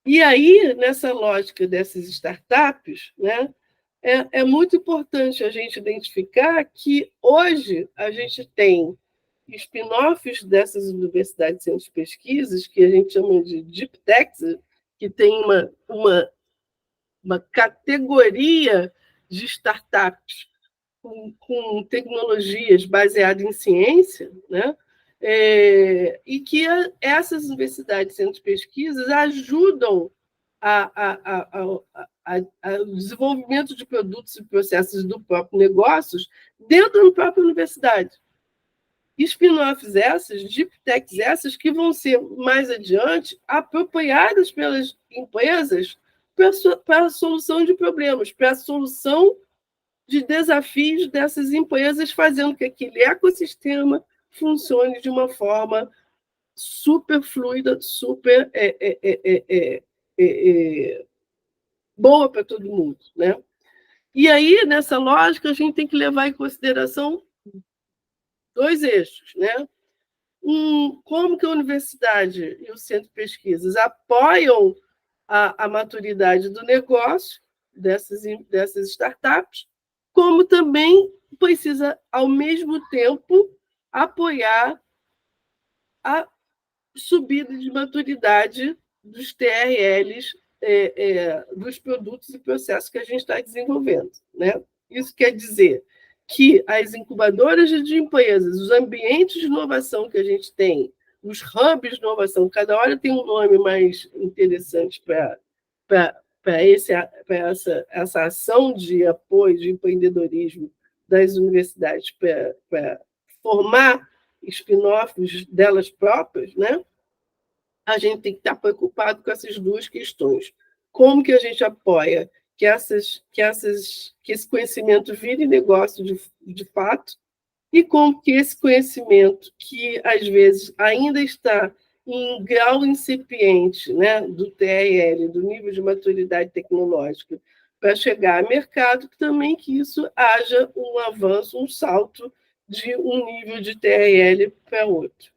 E aí, nessa lógica dessas startups, né, é muito importante a gente identificar que hoje a gente tem spin-offs dessas universidades e centros de pesquisas, que a gente chama de Deep Techs, que tem uma categoria de startups com tecnologias baseadas em ciência, né? E que essas universidades e centros de pesquisas ajudam o desenvolvimento de produtos e processos do próprio negócios dentro da própria universidade. Spin-offs essas, deep techs essas, que vão ser, mais adiante, apropriadas pelas empresas para a solução de problemas, para a solução de desafios dessas empresas, fazendo que aquele ecossistema funcione de uma forma super fluida, super boa para todo mundo, né? E aí, nessa lógica, a gente tem que levar em consideração 2 eixos, né? Como que a universidade e o centro de pesquisas apoiam a maturidade do negócio dessas startups, como também precisa, ao mesmo tempo, apoiar a subida de maturidade dos TRLs, dos produtos e processos que a gente está desenvolvendo, né? Isso quer dizer que as incubadoras de empresas, os ambientes de inovação que a gente tem, os hubs de inovação, cada hora tem um nome mais interessante para essa ação de apoio de empreendedorismo das universidades para formar spin-offs delas próprias, né? A gente tem que estar preocupado com essas 2 questões. Como que a gente apoia que esse conhecimento vire negócio de fato, e como que esse conhecimento, que às vezes ainda está em grau incipiente, né, do TRL, do nível de maturidade tecnológica, para chegar ao mercado, também que isso haja um avanço, um salto de um nível de TRL para outro.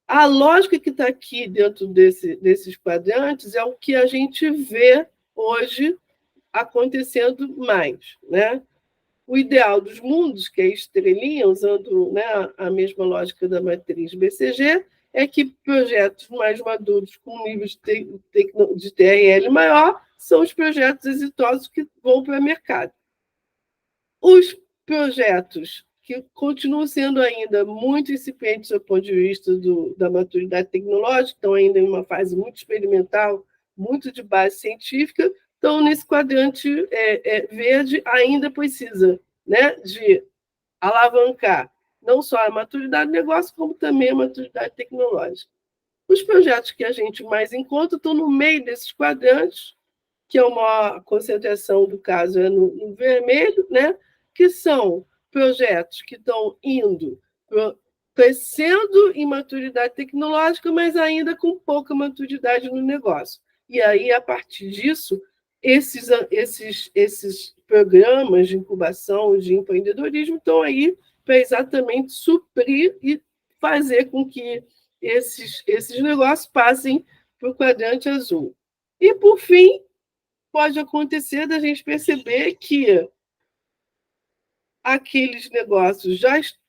A lógica que está aqui dentro desses quadrantes é o que a gente vê hoje acontecendo mais, né? O ideal dos mundos, que é a estrelinha, usando, né, a mesma lógica da matriz BCG, é que projetos mais maduros, com nível de TRL maior, são os projetos exitosos que vão para o mercado. Os projetos que continuam sendo ainda muito incipientes do ponto de vista da maturidade tecnológica, estão ainda em uma fase muito experimental, muito de base científica, então, nesse quadrante verde, ainda precisa, né, de alavancar não só a maturidade do negócio, como também a maturidade tecnológica. Os projetos que a gente mais encontra estão no meio desses quadrantes, que é uma concentração do caso no vermelho, né, que são projetos que estão crescendo em maturidade tecnológica, mas ainda com pouca maturidade no negócio. E aí, a partir disso, esses programas de incubação, de empreendedorismo, estão aí para exatamente suprir e fazer com que esses negócios passem para o quadrante azul. E, por fim, pode acontecer da gente perceber que aqueles negócios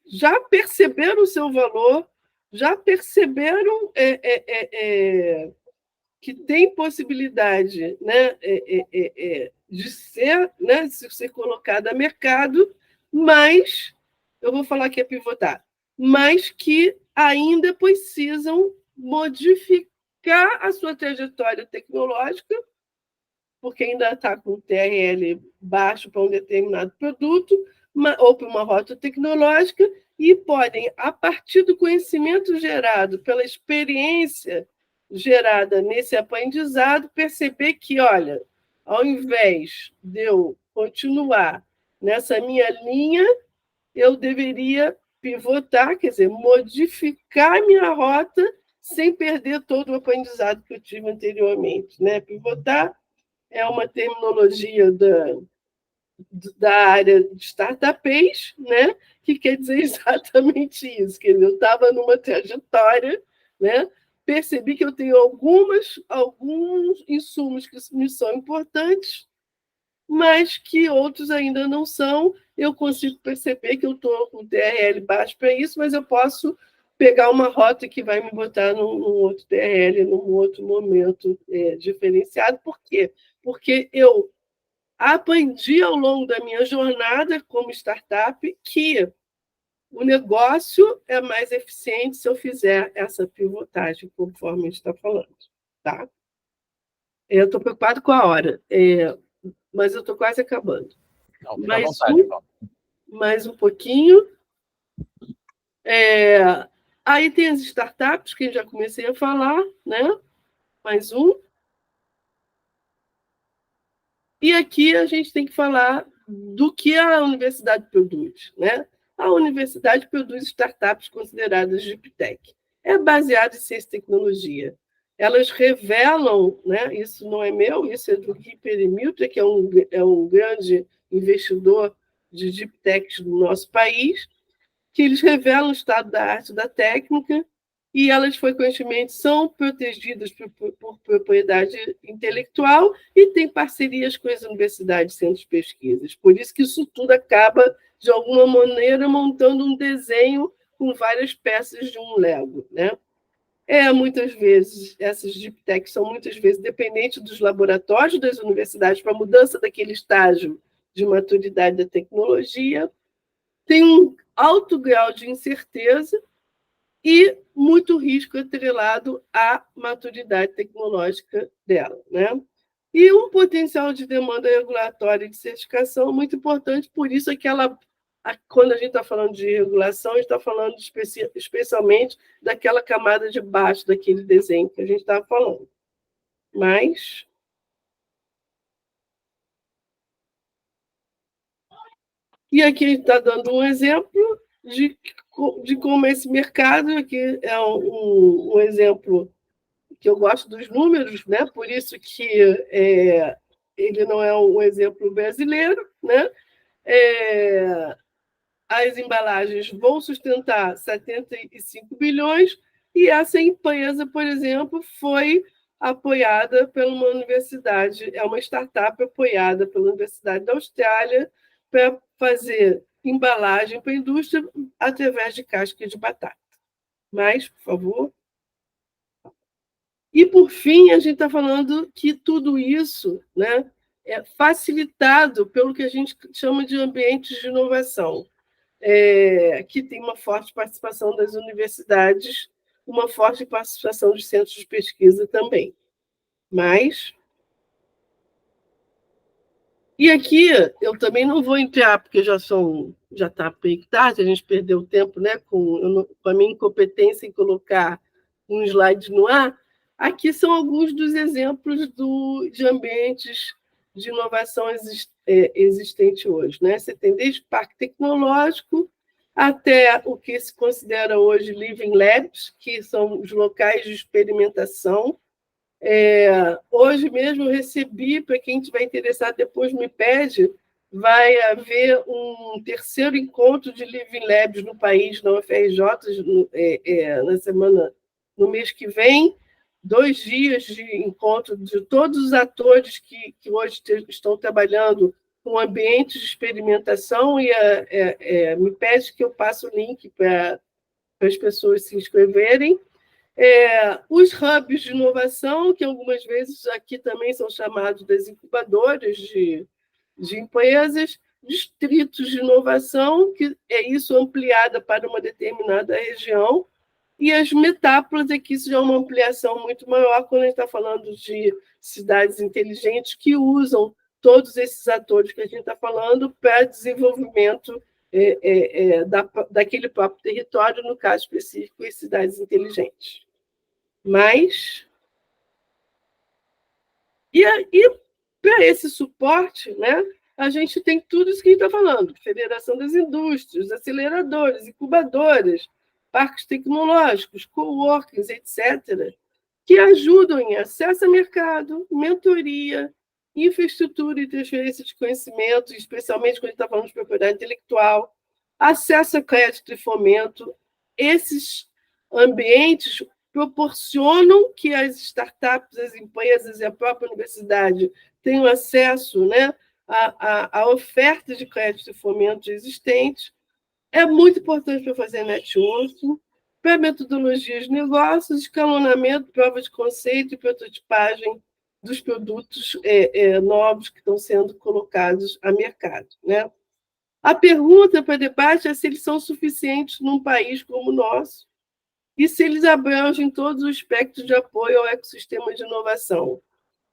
já perceberam o seu valor, já perceberam que tem possibilidade, né, de ser colocado a mercado, mas, eu vou falar que é pivotar, mas que ainda precisam modificar a sua trajetória tecnológica, porque ainda está com TRL baixo para um determinado produto, ou para uma rota tecnológica, e podem, a partir do conhecimento gerado pela experiência gerada nesse aprendizado, perceber que, olha, ao invés de eu continuar nessa minha linha, eu deveria pivotar, quer dizer, modificar minha rota sem perder todo o aprendizado que eu tive anteriormente, né? Pivotar é uma terminologia da área de startupês, né? Que quer dizer exatamente isso. Quer dizer, eu estava numa trajetória, né? Percebi que eu tenho alguns insumos que me são importantes, mas que outros ainda não são. Eu consigo perceber que eu estou com o TRL baixo para isso, mas eu posso pegar uma rota que vai me botar num outro TRL, num outro momento diferenciado. Por quê? Porque eu aprendi ao longo da minha jornada como startup que o negócio é mais eficiente se eu fizer essa pivotagem, conforme a gente está falando. Tá? Eu estou preocupado com a hora, mas eu estou quase acabando. Não, fica à vontade, Paulo. Mais um pouquinho. Aí tem as startups, que eu já comecei a falar, né? Mais um. E aqui a gente tem que falar do que a universidade produz, né? A universidade produz startups consideradas Deep Tech. É baseada em ciência e tecnologia. Elas revelam, né? Isso não é meu, isso é do Gui Peremiltra, que é um grande investidor de Deep Techs do nosso país, que eles revelam o estado da arte e da técnica, e elas frequentemente são protegidas por propriedade intelectual e têm parcerias com as universidades e centros de pesquisas. Por isso que isso tudo acaba, de alguma maneira, montando um desenho com várias peças de um Lego, né? Muitas vezes, essas deep techs são muitas vezes dependentes dos laboratórios das universidades para a mudança daquele estágio de maturidade da tecnologia, tem um alto grau de incerteza e muito risco atrelado à maturidade tecnológica dela, né? E um potencial de demanda regulatória e de certificação muito importante, por isso é que quando a gente está falando de regulação, a gente está falando especialmente daquela camada de baixo daquele desenho que a gente estava falando. Mas e aqui a gente está dando um exemplo de como esse mercado, aqui é um exemplo que eu gosto dos números, né? Por isso que ele não é um exemplo brasileiro, né? As embalagens vão sustentar 75 bilhões e essa empresa, por exemplo, foi apoiada por uma universidade, é uma startup apoiada pela Universidade da Austrália para fazer embalagem para a indústria através de casca de batata. Mais, por favor. E, por fim, a gente está falando que tudo isso, né, é facilitado pelo que a gente chama de ambientes de inovação, que tem uma forte participação das universidades, uma forte participação dos centros de pesquisa também. E aqui eu também não vou entrar, porque já está bem tarde, a gente perdeu tempo, né, com a minha incompetência em colocar um slide no ar. Aqui são alguns dos exemplos de ambientes de inovação existente hoje, né? Você tem desde parque tecnológico até o que se considera hoje Living Labs, que são os locais de experimentação. Hoje mesmo eu recebi, para quem estiver interessado, depois me pede, vai haver um terceiro encontro de Living Labs no país, na UFRJ, no mês que vem, 2 dias de encontro de todos os atores que hoje estão trabalhando com ambientes de experimentação e me pede que eu passe o link para as pessoas se inscreverem. Os hubs de inovação, que algumas vezes aqui também são chamados das incubadoras de empresas, distritos de inovação, que é isso ampliada para uma determinada região, e as metápolas, que isso já é uma ampliação muito maior quando a gente está falando de cidades inteligentes que usam todos esses atores que a gente está falando para desenvolvimento daquele próprio território, no caso específico, as cidades inteligentes. Mas E para esse suporte, né, a gente tem tudo isso que a gente está falando: Federação das Indústrias, aceleradores, incubadoras, parques tecnológicos, coworkings, etc., que ajudam em acesso a mercado, mentoria, infraestrutura e transferência de conhecimento, especialmente quando a gente está falando de propriedade intelectual, acesso a crédito e fomento. Esses ambientes proporcionam que as startups, as empresas e a própria universidade tenham acesso, né, a oferta de crédito e fomento existentes. É muito importante para fazer networking, para metodologias de negócios, escalonamento, prova de conceito e prototipagem dos produtos novos que estão sendo colocados a mercado, né? A pergunta para debate é se eles são suficientes num país como o nosso e se eles abrangem todos os espectros de apoio ao ecossistema de inovação.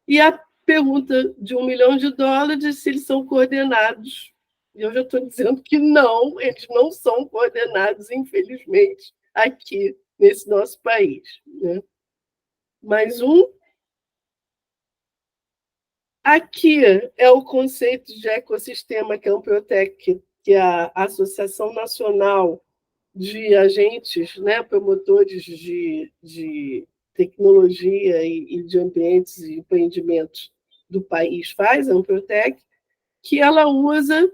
E a pergunta de $1 milhão é se eles são coordenados. E eu já estou dizendo que não, eles não são coordenados, infelizmente, aqui nesse nosso país, né? Mais um. Aqui é o conceito de ecossistema que a Amprotec, que é a Associação Nacional de Agentes, né, promotores de tecnologia e de ambientes e empreendimentos do país faz, a Amprotec, que ela usa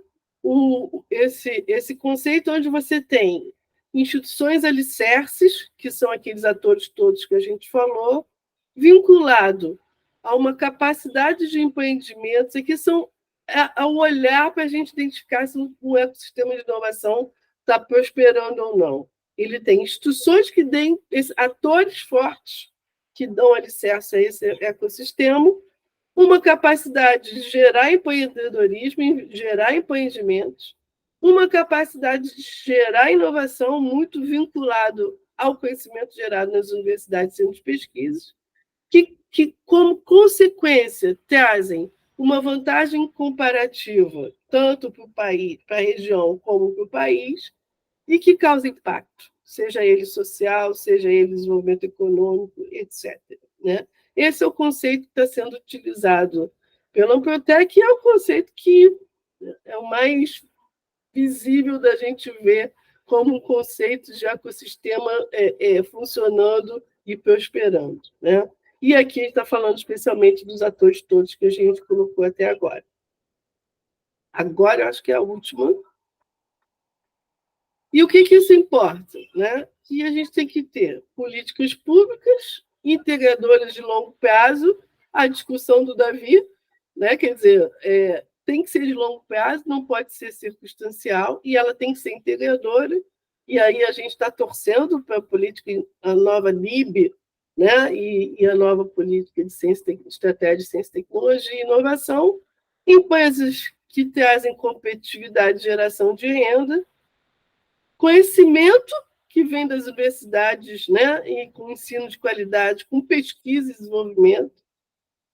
esse conceito onde você tem instituições alicerces, que são aqueles atores todos que a gente falou, vinculado a uma capacidade de empreendimentos, e que são ao olhar para a gente identificar se um ecossistema de inovação está prosperando ou não. Ele tem instituições que deem atores fortes que dão alicerce a esse ecossistema, uma capacidade de gerar empreendedorismo, gerar empreendimentos, uma capacidade de gerar inovação muito vinculado ao conhecimento gerado nas universidades e centros de pesquisa, que, como consequência, trazem uma vantagem comparativa, tanto para o país, para a região, como para o país, e que causa impacto, seja ele social, seja ele desenvolvimento econômico, etc., né? Esse é o conceito que está sendo utilizado pela Amprotec, e é o conceito que é o mais visível da gente ver como um conceito de ecossistema funcionando e prosperando, né? E aqui a gente está falando especialmente dos atores todos que a gente colocou até agora. Agora, eu acho que é a última. E o que isso importa, né? Que a gente tem que ter políticas públicas integradoras de longo prazo, a discussão do Davi, né? Quer dizer, tem que ser de longo prazo, não pode ser circunstancial, e ela tem que ser integradora, e aí a gente está torcendo para a política, a nova NIB, né? E a nova política de estratégia de ciência, tecnologia e inovação, empresas que trazem competitividade e geração de renda, conhecimento que vem das universidades, né, e com ensino de qualidade, com pesquisa e desenvolvimento,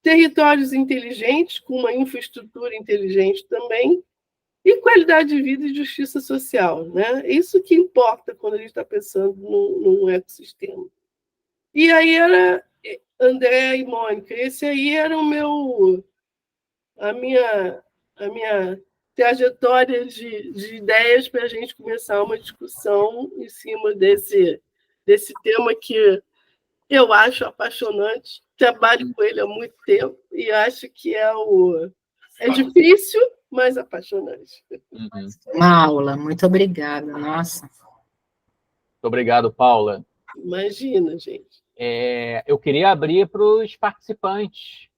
territórios inteligentes, com uma infraestrutura inteligente também, e qualidade de vida e justiça social, né? Isso que importa quando a gente está pensando num ecossistema. E aí era André e Mônica, esse aí era a minha trajetória de ideias para a gente começar uma discussão em cima desse tema que eu acho apaixonante, trabalho com ele há muito tempo e acho que é difícil, mas apaixonante. Uhum. Uma aula, muito obrigada, nossa. Muito obrigado, Paula. Imagina, gente. Eu queria abrir para os participantes.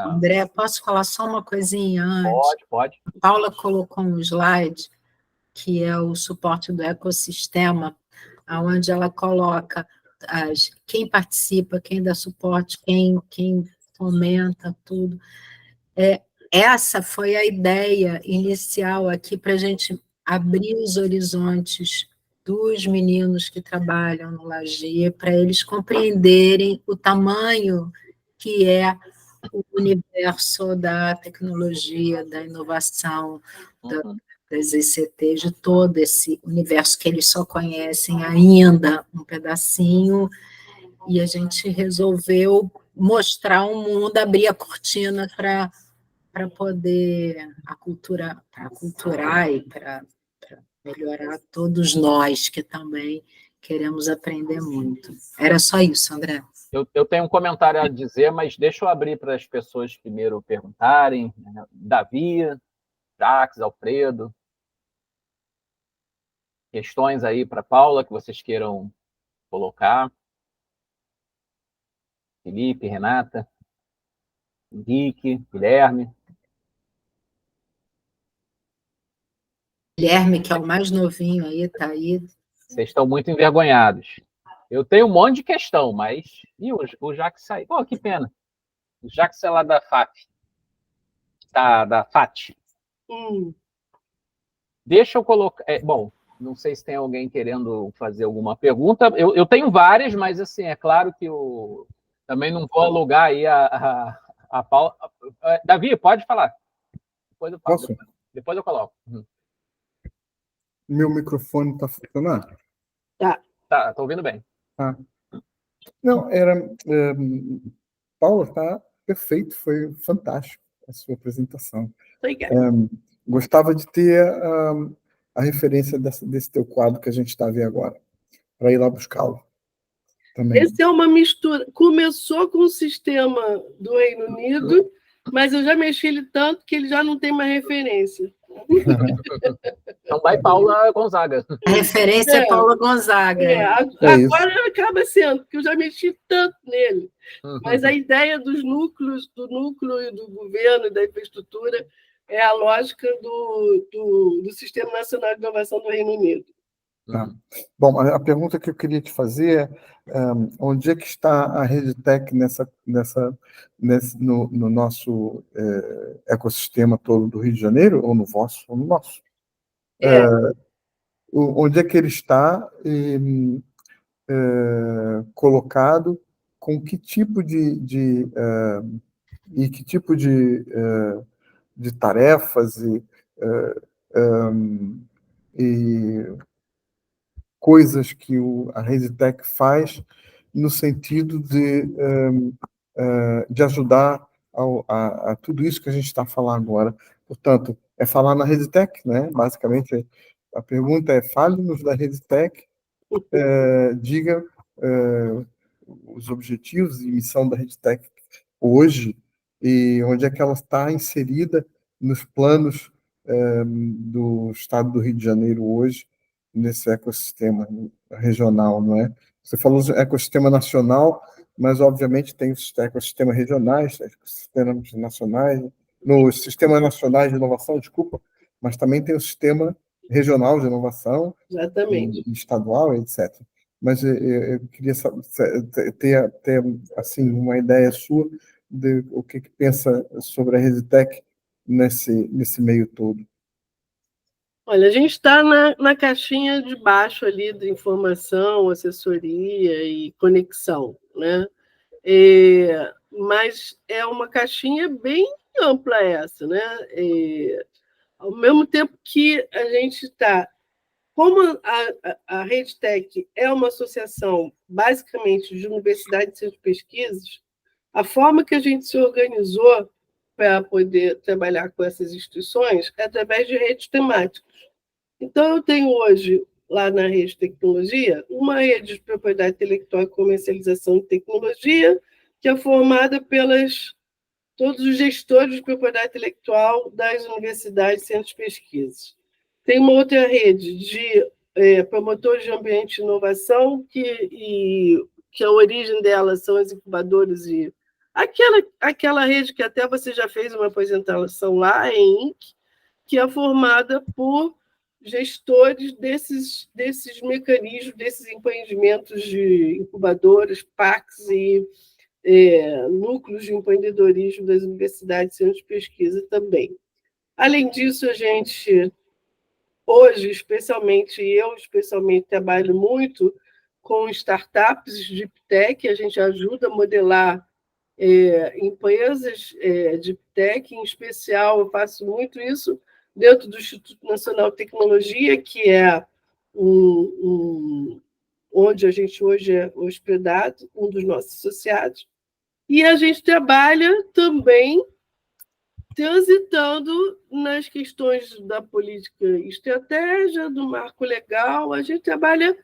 André, posso falar só uma coisinha antes? Pode. A Paula colocou um slide que é o suporte do ecossistema, onde ela coloca quem participa, quem dá suporte, quem fomenta tudo. Essa foi a ideia inicial aqui para a gente abrir os horizontes dos meninos que trabalham no Lagia, para eles compreenderem o tamanho que é o universo da tecnologia, da inovação, das ICTs, de todo esse universo que eles só conhecem ainda um pedacinho, e a gente resolveu mostrar um mundo, abrir a cortina para poder para aculturar e para melhorar todos nós que também queremos aprender muito. Era só isso, André. Eu tenho um comentário a dizer, mas deixa eu abrir para as pessoas primeiro perguntarem. Né? Davi, Jacques, Alfredo. Questões aí para Paula que vocês queiram colocar? Felipe, Renata, Henrique, Guilherme. Guilherme, que é o mais novinho aí, está aí. Vocês estão muito envergonhados. Eu tenho um monte de questão, mas... Ih, o Jacques saiu. Pô, que pena. O Jacques é lá da FAT. Da FAT. Deixa eu colocar... bom, não sei se tem alguém querendo fazer alguma pergunta. Eu tenho várias, mas, assim, é claro que eu também não vou alugar aí a Paula. Davi, pode falar. Depois eu falo. Posso? Depois eu coloco. Meu microfone está funcionando? Tá, tô ouvindo bem. Ah. Não, Paula, está perfeito, foi fantástico a sua apresentação. Gostava de ter a referência desse teu quadro que a gente está a ver agora, para ir lá buscá-lo também. Esse é uma mistura. Começou com o sistema do Reino Unido, mas eu já mexi ele tanto que ele já não tem mais referência. Então vai Paula Gonzaga. A referência é Paula Gonzaga. Agora acaba sendo, porque eu já mexi tanto nele. Mas a ideia dos núcleos, do núcleo e do governo e da infraestrutura é a lógica do Sistema Nacional de Inovação do Reino Unido. Tá. Bom, a pergunta que eu queria te fazer é onde é que está a RedeTech no nosso ecossistema todo do Rio de Janeiro, ou no vosso, ou no nosso? Onde é que ele está colocado, com que tipo de tarefas e coisas que a RedeTech faz no sentido de ajudar a tudo isso que a gente está falando agora. Portanto, é falar na RedeTech, né? Basicamente, a pergunta é: fale-nos da RedeTech, diga os objetivos e missão da RedeTech hoje e onde é que ela está inserida nos planos do Estado do Rio de Janeiro hoje, nesse ecossistema regional, não é? Você falou do ecossistema nacional, mas, obviamente, tem os ecossistemas regionais, ecossistemas nacionais, nos sistemas nacionais de inovação, desculpa, mas também tem o sistema regional de inovação, exatamente, estadual, etc. Mas eu queria ter assim, uma ideia sua de o que pensa sobre a RedeTech nesse meio todo. Olha, a gente está na caixinha de baixo ali de informação, assessoria e conexão, né? Mas é uma caixinha bem ampla essa, né? Ao mesmo tempo que a gente está... Como a RedeTech é uma associação, basicamente, de universidades e centros de pesquisas, a forma que a gente se organizou para poder trabalhar com essas instituições é através de redes temáticas. Então, eu tenho hoje, lá na Rede Tecnologia, uma rede de propriedade intelectual e comercialização de tecnologia, que é formada pelos todos os gestores de propriedade intelectual das universidades e centros de pesquisa. Tem uma outra rede de promotores de ambiente de inovação, que a origem dela são as incubadoras e aquela rede que até você já fez uma apresentação lá em INC, que é formada por gestores desses mecanismos, desses empreendimentos de incubadoras, PACs e núcleos de empreendedorismo das universidades e centros de pesquisa também. Além disso, a gente, hoje, especialmente trabalho muito com startups de Deep Tech, a gente ajuda a modelar empresas de Deep Tech, em especial, eu faço muito isso dentro do Instituto Nacional de Tecnologia, que é onde a gente hoje é hospedado, um dos nossos associados. E a gente trabalha também transitando nas questões da política e estratégia, do marco legal. A gente trabalha,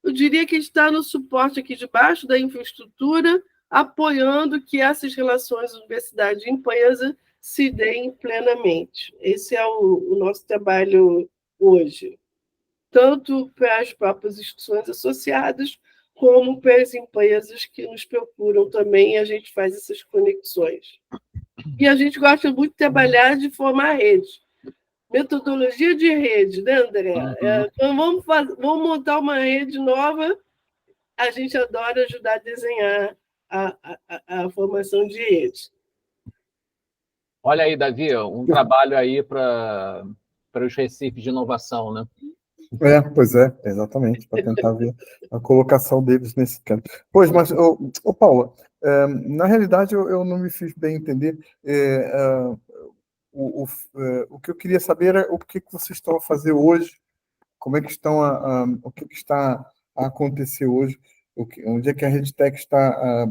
eu diria que está no suporte aqui de baixo da infraestrutura, apoiando que essas relações universidade e empresa se deem plenamente. Esse é o nosso trabalho hoje, tanto para as próprias instituições associadas, como para as empresas que nos procuram também, e a gente faz essas conexões. E a gente gosta muito de trabalhar de formar rede. Metodologia de rede, né, André? Então vamos montar uma rede nova. A gente adora ajudar a desenhar a formação de rede. Olha aí, Davi, um trabalho aí para os Recifes de inovação, né? Pois é, exatamente, para tentar ver a colocação deles nesse canto. Pois, mas, Paula, na realidade eu não me fiz bem entender. O que eu queria saber era o que vocês estão a fazer hoje, como é que estão o que está a acontecer hoje, onde é que a RedTech está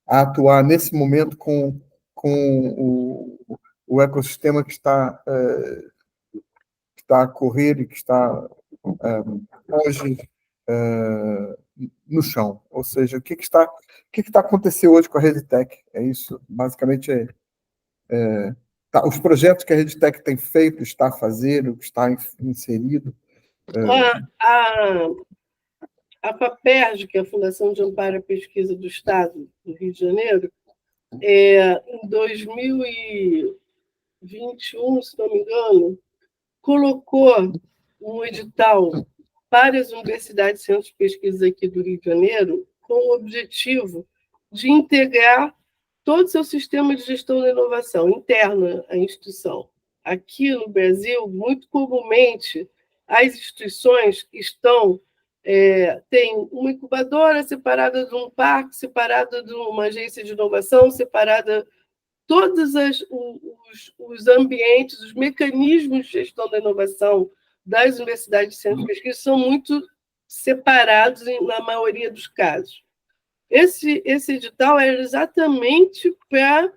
a atuar nesse momento com o ecossistema que está a correr e que está hoje no chão. Ou seja, o que está acontecendo hoje com a RedTech? É isso, basicamente os projetos que a RedTech tem feito, está a fazer, o que está inserido. A FAPERJ, que é a Fundação de Amparo à Pesquisa do Estado do Rio de Janeiro, em 2021, se não me engano, colocou um edital para as universidades e centros de pesquisa aqui do Rio de Janeiro com o objetivo de integrar todo o seu sistema de gestão da inovação interna à instituição. Aqui no Brasil, muito comumente, as instituições têm uma incubadora separada de um parque, separada de uma agência de inovação, separada todos os ambientes, os mecanismos de gestão da inovação das universidades e centros de pesquisa são muito separados na maioria dos casos. Esse edital era exatamente para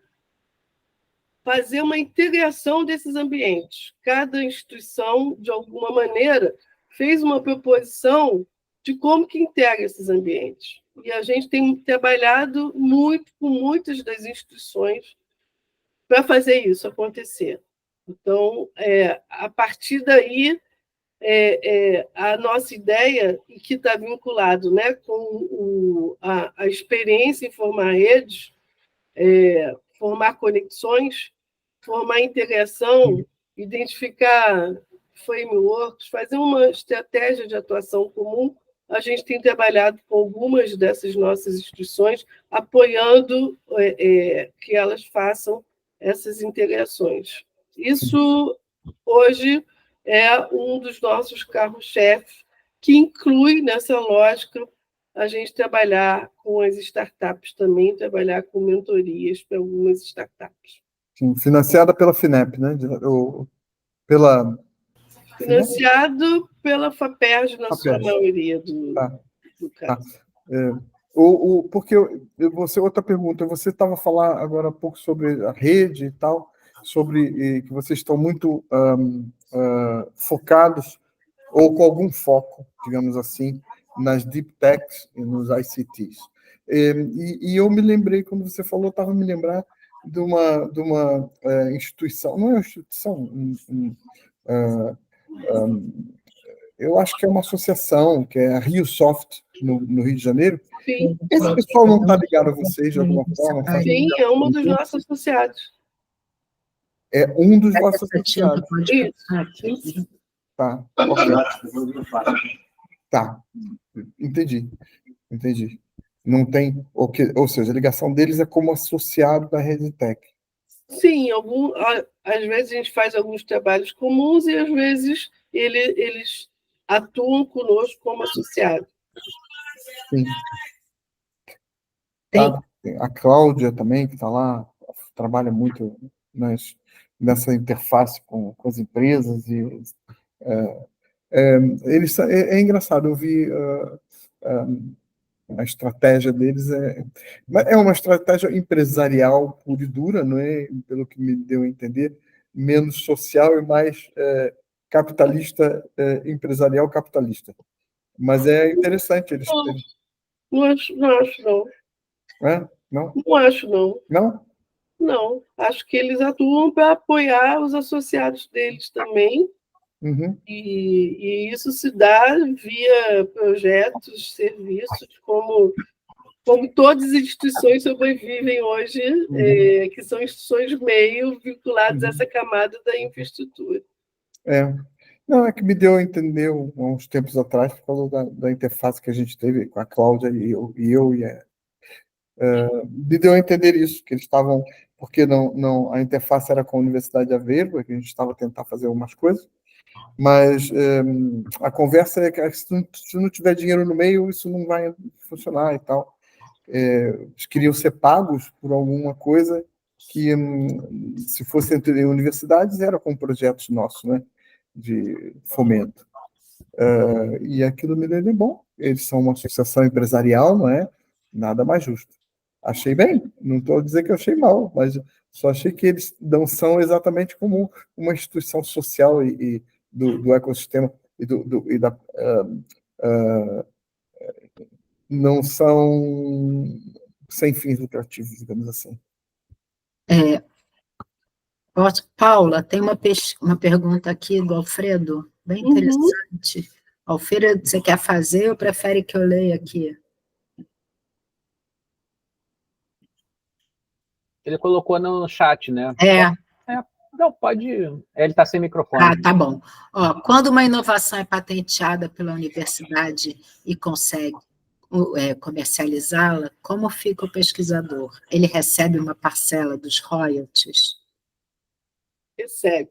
fazer uma integração desses ambientes. Cada instituição, de alguma maneira, fez uma proposição de como que integra esses ambientes. E a gente tem trabalhado muito com muitas das instituições para fazer isso acontecer. Então, a partir daí, a nossa ideia, e que está vinculado, né, com a experiência em formar redes, formar conexões, formar integração, identificar frameworks, fazer uma estratégia de atuação comum. A gente tem trabalhado com algumas dessas nossas instituições, apoiando que elas façam essas integrações. Isso, hoje, é um dos nossos carros-chefes, que inclui, nessa lógica, a gente trabalhar com as startups também, trabalhar com mentorias para algumas startups. Sim, financiada pela FINEP, né? Financiado pela FAPERJ, na sua maioria do caso. Porque outra pergunta, você estava a falar agora há pouco sobre a rede e tal, sobre que vocês estão muito focados, ou com algum foco, digamos assim, nas deep techs e nos ICTs. E eu me lembrei, quando você falou, estava a me lembrar de uma instituição, não é uma instituição, eu acho que é uma associação, que é a RioSoft, no Rio de Janeiro. Sim. Esse pessoal não está ligado a vocês de alguma forma? Sim, é um dos nossos associados. É um dos vossos associados. Isso. Tá, ok. Tá, entendi. Não tem, ou seja, a ligação deles é como associado da RedTech. Sim, às vezes a gente faz alguns trabalhos comuns e às vezes eles atuam conosco como associados. Sim. A Cláudia também, que está lá, trabalha muito nessa interface com as empresas. É engraçado, eu vi A estratégia deles é uma estratégia empresarial pura e dura, não é? Pelo que me deu a entender, menos social e mais capitalista, empresarial capitalista. Mas é interessante eles Não, terem. não acho, não acho, não. Não? Não acho, não. Não? Não. Acho que eles atuam para apoiar os associados deles também, Uhum. e isso se dá via projetos, serviços, como todas as instituições sobrevivem hoje, que são instituições meio vinculadas a essa camada da infraestrutura. Não, é que me deu a entender uns tempos atrás, por causa da interface que a gente teve com a Cláudia me deu a entender isso, que eles estavam, porque não, a interface era com a Universidade de Aveiro, que a gente estava tentando fazer algumas coisas, mas a conversa é que se não tiver dinheiro no meio, isso não vai funcionar e tal. Eles queriam ser pagos por alguma coisa que, se fosse entre universidades, era com projetos nossos, né, de fomento. E aquilo me deu bom. Eles são uma associação empresarial, não é? Nada mais justo. Achei bem, não estou a dizer que eu achei mal, mas só achei que eles não são exatamente como uma instituição social e do ecossistema e da não são sem fins lucrativos, digamos assim. Paula, tem uma pergunta aqui do Alfredo, bem interessante. Alfredo, você quer fazer ou prefere que eu leia aqui? Ele colocou no chat, né? Não, pode. Ele está sem microfone. Tá bom. Quando uma inovação é patenteada pela universidade e consegue comercializá-la, como fica o pesquisador? Ele recebe uma parcela dos royalties? Recebe.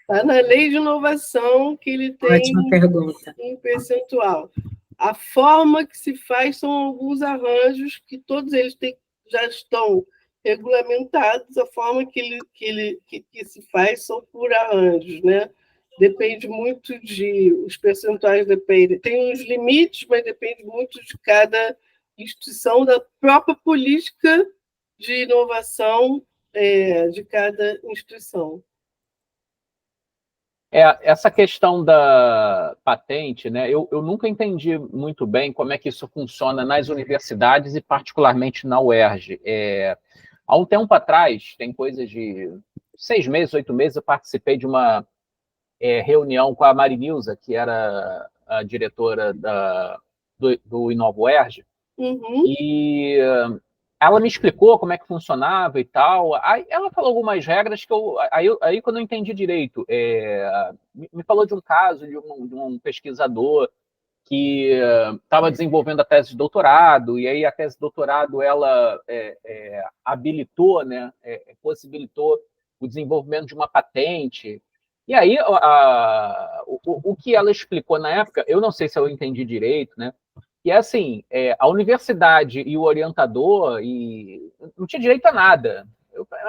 Está na lei de inovação que ele tem Ótima pergunta. Um percentual. A forma que se faz são alguns arranjos que todos eles já estão regulamentados, a forma que se faz são por arranjos, né? Depende muito os percentuais dependem, tem uns limites, mas depende muito de cada instituição, da própria política de inovação de cada instituição. Essa questão da patente, né? Eu nunca entendi muito bem como é que isso funciona nas universidades e particularmente na UERJ. Há um tempo atrás, tem coisa de 6 meses, 8 meses, eu participei de uma reunião com a Marinilza, que era a diretora do Inova UERJ, e ela me explicou como é que funcionava e tal. Aí ela falou algumas regras que aí quando eu entendi direito, me falou de um caso de um pesquisador que estava desenvolvendo a tese de doutorado, e aí a tese de doutorado ela habilitou, né, possibilitou o desenvolvimento de uma patente. E aí o que ela explicou na época, eu não sei se eu entendi direito, né? E assim, a universidade e o orientador não tinha direito a nada.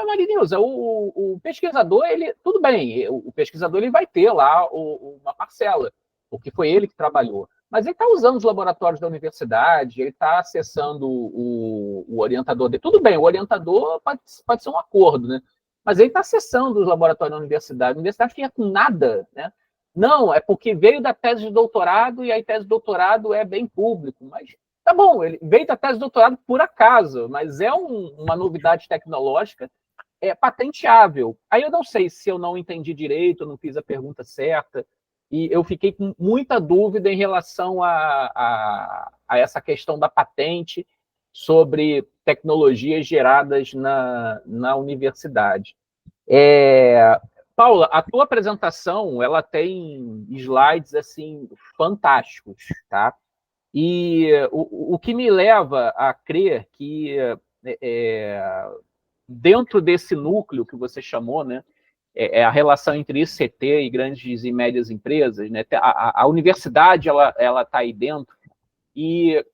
Marinilza, o pesquisador, tudo bem, o pesquisador ele vai ter lá uma parcela, porque foi ele que trabalhou. Mas ele está usando os laboratórios da universidade, ele está acessando o orientador dele. Tudo bem, o orientador pode ser um acordo, né? Mas ele está acessando os laboratórios da universidade. A universidade não tinha com nada, né? Não, é porque veio da tese de doutorado e a tese de doutorado é bem público. Mas tá bom, ele veio da tese de doutorado por acaso, mas é uma novidade tecnológica patenteável. Aí eu não sei se eu não entendi direito, eu não fiz a pergunta certa, e eu fiquei com muita dúvida em relação a essa questão da patente sobre tecnologias geradas na universidade. Paula, a tua apresentação ela tem slides assim fantásticos, tá? E o que me leva a crer que dentro desse núcleo que você chamou, né, a relação entre ICT e grandes e médias empresas, né? A universidade ela está aí dentro, e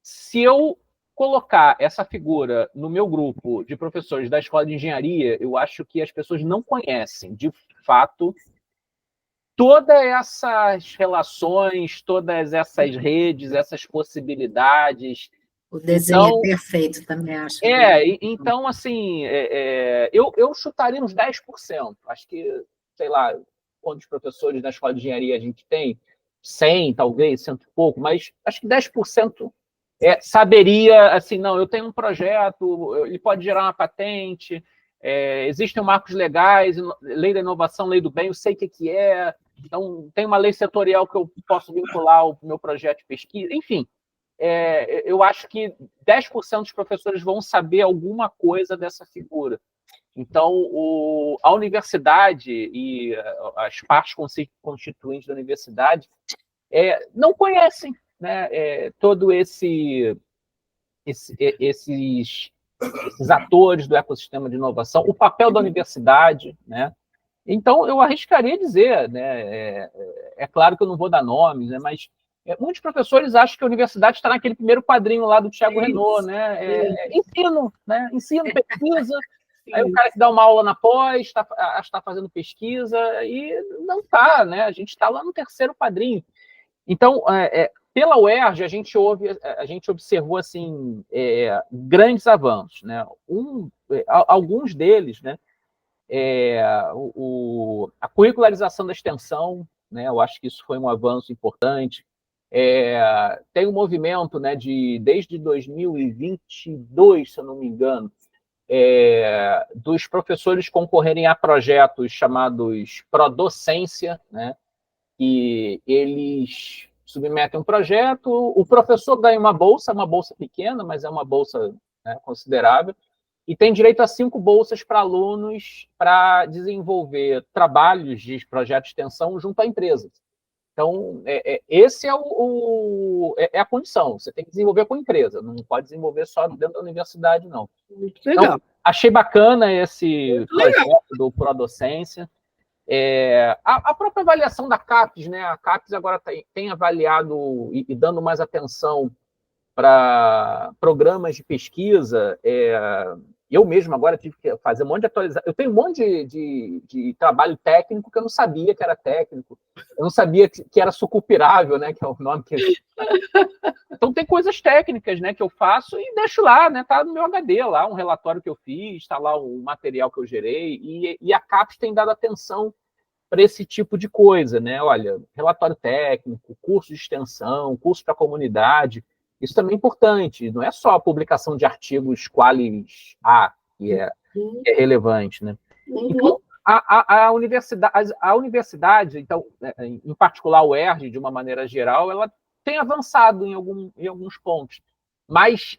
se eu colocar essa figura no meu grupo de professores da escola de engenharia, eu acho que as pessoas não conhecem, de fato, todas essas relações, todas essas redes, essas possibilidades. O desenho Então, é perfeito, também acho. Então, assim, eu chutaria uns 10%. Acho que, sei lá, quantos professores na escola de engenharia a gente tem? 100, talvez, 100 e pouco, mas acho que 10% saberia, assim, não, eu tenho um projeto, ele pode gerar uma patente, existem marcos legais, lei da inovação, lei do bem, eu sei o que é, então tem uma lei setorial que eu posso vincular ao meu projeto de pesquisa, enfim. Eu acho que 10% dos professores vão saber alguma coisa dessa figura. Então, a universidade e as partes constituintes da universidade não conhecem, né, todo esses atores do ecossistema de inovação, o papel da universidade, né? Então, eu arriscaria dizer, né, claro que eu não vou dar nomes, né, mas muitos professores acham que a universidade está naquele primeiro quadrinho lá do Thiago Renaud, né? Ensino, né? Ensino, pesquisa. Aí o cara que dá uma aula na pós está fazendo pesquisa e não está, né? A gente está lá no terceiro quadrinho. Então, pela UERJ, a gente observou assim, grandes avanços, né? Alguns deles, né? A curricularização da extensão, né? Eu acho que isso foi um avanço importante. Tem um movimento, né, desde 2022, se eu não me engano, dos professores concorrerem a projetos chamados Prodocência, né, e eles submetem um projeto, o professor ganha uma bolsa pequena, mas é uma bolsa, né, considerável, e tem direito a 5 bolsas para alunos para desenvolver trabalhos de projeto de extensão junto à empresa. Então, esse é a condição. Você tem que desenvolver com a empresa, não pode desenvolver só dentro da universidade, não. Muito legal. Então, achei bacana esse projeto do Prodocência. A própria avaliação da CAPES, né? A CAPES agora tem avaliado e dando mais atenção para programas de pesquisa. Eu mesmo agora tive que fazer um monte de atualização. Eu tenho um monte de trabalho técnico que eu não sabia que era técnico. Eu não sabia que era sucupirável, né? Que é o nome que... Então, tem coisas técnicas, né, que eu faço e deixo lá, né? Tá no meu HD lá, um relatório que eu fiz, está lá o material que eu gerei, e a CAPES tem dado atenção para esse tipo de coisa, né? Olha, relatório técnico, curso de extensão, curso para a comunidade, isso também é importante, não é só a publicação de artigos qualis A, que é relevante, né? Então, a universidade, então, em particular o UERJ, de uma maneira geral, ela tem avançado em alguns pontos, mas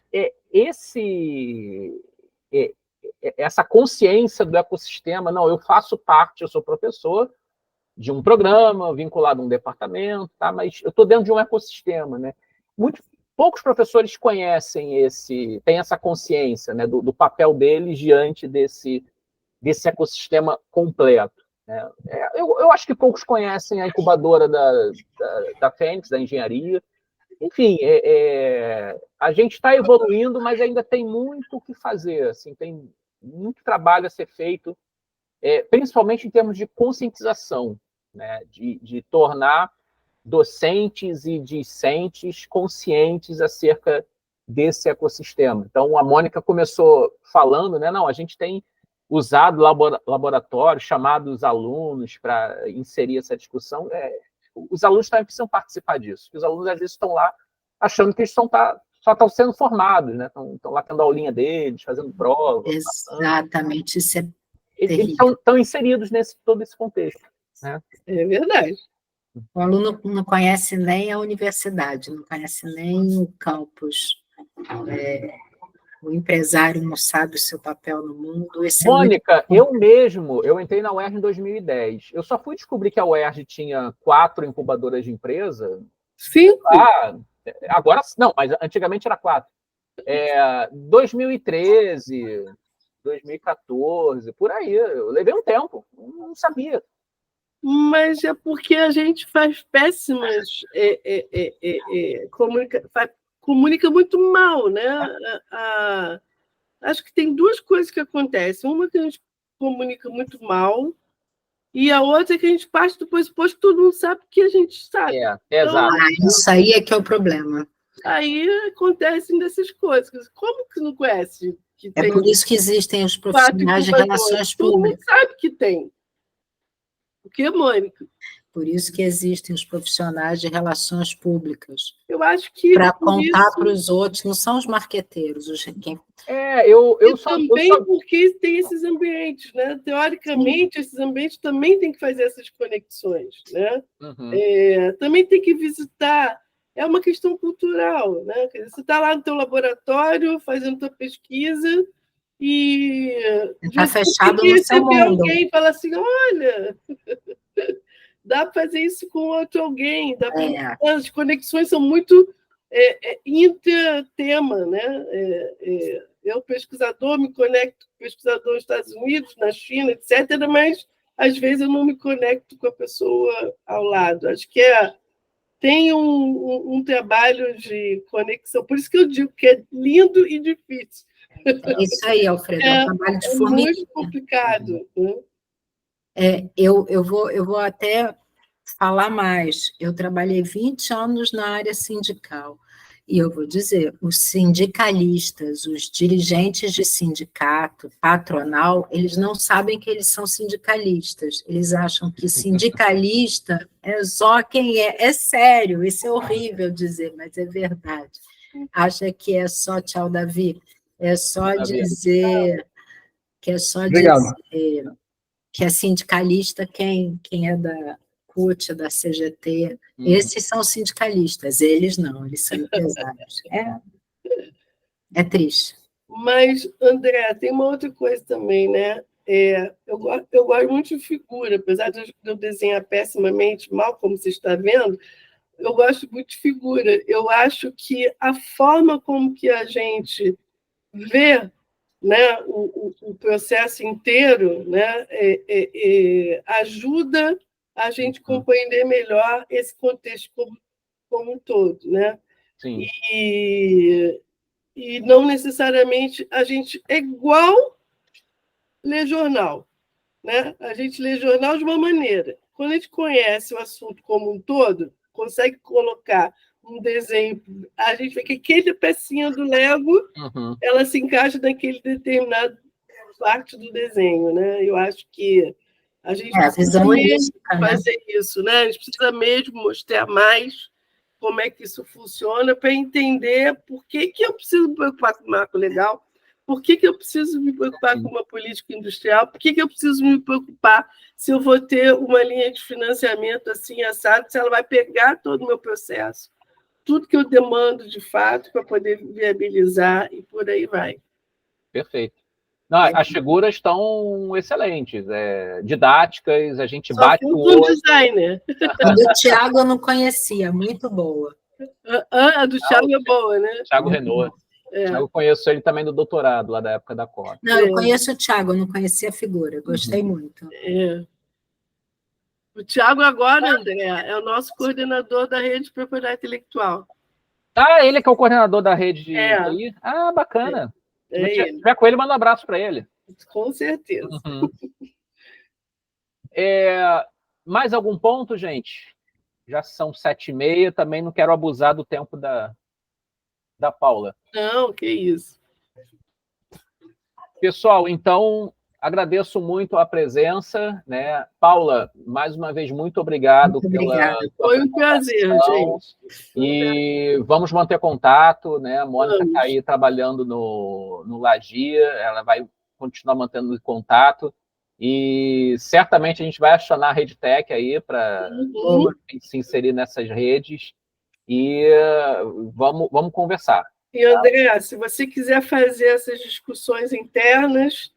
essa consciência do ecossistema, não, eu faço parte, eu sou professor de um programa vinculado a um departamento, tá? Mas eu estou dentro de um ecossistema, né? Poucos professores têm essa consciência, né, do papel deles diante desse ecossistema completo, né? Eu acho que poucos conhecem a incubadora da Fênix, da engenharia. Enfim, a gente está evoluindo, mas ainda tem muito o que fazer, assim, tem muito trabalho a ser feito, principalmente em termos de conscientização, né, de tornar docentes e discentes conscientes acerca desse ecossistema. Então, a Mônica começou falando, né, não, a gente tem usado laboratórios, chamado os alunos para inserir essa discussão. Os alunos também precisam participar disso, porque os alunos, às vezes, estão lá achando que eles só estão sendo formados, né? Estão lá tendo a aulinha deles, fazendo prova. Exatamente, isso é eles estão inseridos todo esse contexto, né? É verdade. O aluno não conhece nem a universidade, não conhece nem o campus. O empresário não sabe o seu papel no mundo. Mônica, eu entrei na UERJ em 2010. Eu só fui descobrir que a UERJ tinha 4 incubadoras de empresa. 5? Agora, não, mas antigamente era 4. 2013, 2014, por aí. Eu levei um tempo, não sabia. Mas é porque a gente faz péssimas... comunica muito mal, né? Acho que tem 2 coisas que acontecem. Uma que a gente comunica muito mal, E a outra é que a gente parte do pressuposto que todo mundo sabe que a gente sabe. Exato. Isso aí é que é o problema. Aí acontecem dessas coisas. Como que não conhece? Que É tem por isso que existem os 4 profissionais de incubadoras? relações Todo mundo públicas. sabe que tem. O que, Mônica? Por isso que existem os profissionais de relações públicas. Eu acho que Para por contar isso, para os outros, não são os marqueteiros. Eu e só. também porque tem esses ambientes, né? Teoricamente, esses ambientes também têm que fazer essas conexões, né? Uhum. Também tem que visitar. É uma questão cultural, né? Quer dizer, você está lá no teu laboratório fazendo tua pesquisa e Está fechado tem que no seu receber mundo. alguém e falar assim, olha, dá para fazer isso com outro alguém, as conexões são muito intertema, né? Eu, pesquisador, me conecto com pesquisador nos Estados Unidos, na China, etc., mas às vezes eu não me conecto com a pessoa ao lado. Acho que tem um trabalho de conexão, por isso que eu digo que é lindo e difícil. É isso aí, Alfredo, é um trabalho de formiguinha. Muito complicado. Né? Eu vou até falar mais. Eu trabalhei 20 anos na área sindical. E eu vou dizer, os sindicalistas, os dirigentes de sindicato, patronal, eles não sabem que eles são sindicalistas. Eles acham que sindicalista é só quem é. É sério, isso é horrível dizer, mas é verdade. Acha que é só tchau, Davi. É só dizer que Obrigado. Que é sindicalista quem é da CUT, da CGT. Esses são sindicalistas, eles não, eles são empresários. É triste. Mas, André, tem uma outra coisa também, né? Eu gosto muito de figura, apesar de eu desenhar pessimamente, mal como você está vendo, eu gosto muito de figura. Eu acho que a forma como que a gente vê, né, o processo inteiro, né, ajuda a gente compreender melhor esse contexto como um todo, né? Sim. E não necessariamente a gente é igual ler jornal, né? A gente lê jornal de uma maneira. Quando a gente conhece o assunto como um todo, consegue colocar um desenho, a gente vê que aquela pecinha do Lego, ela se encaixa naquele determinado parte do desenho, né? Eu acho que a gente precisa mesmo fazer isso, né? A gente precisa mesmo mostrar mais como é que isso funciona para entender por que eu preciso me preocupar com o marco legal, por que eu preciso me preocupar com uma política industrial, por que eu preciso me preocupar se eu vou ter uma linha de financiamento assim, assado, se ela vai pegar todo o meu processo, tudo que eu demando de fato para poder viabilizar e por aí vai. Perfeito. Não, as figuras estão excelentes, didáticas, a gente bate o olho. Designer. A do Thiago eu não conhecia, muito boa. A do Thiago é boa, né? Thiago Renault. Eu conheço ele também do doutorado, lá da época da Cota. Não, eu conheço o Thiago, eu não conhecia a figura, gostei muito. O Thiago agora, André, é o nosso coordenador da rede de propriedade intelectual. Ah, ele que é o coordenador da rede de TI? Ah, bacana. Se tiver com ele, manda um abraço para ele. Com certeza. Mais algum ponto, gente? Já são 7h30, também não quero abusar do tempo da Paula. Não, que isso. Pessoal, então, agradeço muito a presença, né? Paula, mais uma vez, muito obrigado pela Foi um prazer, gente. E vamos manter contato, né? A Mônica está aí trabalhando no Lagia, ela vai continuar mantendo contato e certamente a gente vai acionar a Rede Tech aí para se inserir nessas redes e vamos conversar. E, André, se você quiser fazer essas discussões internas,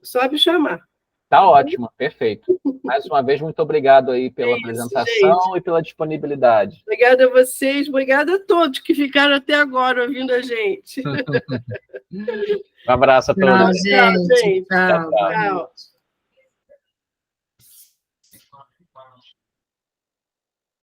só me chamar. Tá ótimo, perfeito. Mais uma vez, muito obrigado aí pela apresentação e pela disponibilidade. Obrigada a vocês, obrigada a todos que ficaram até agora ouvindo a gente. Um abraço a todos. Tchau, gente. Tchau. Tchau.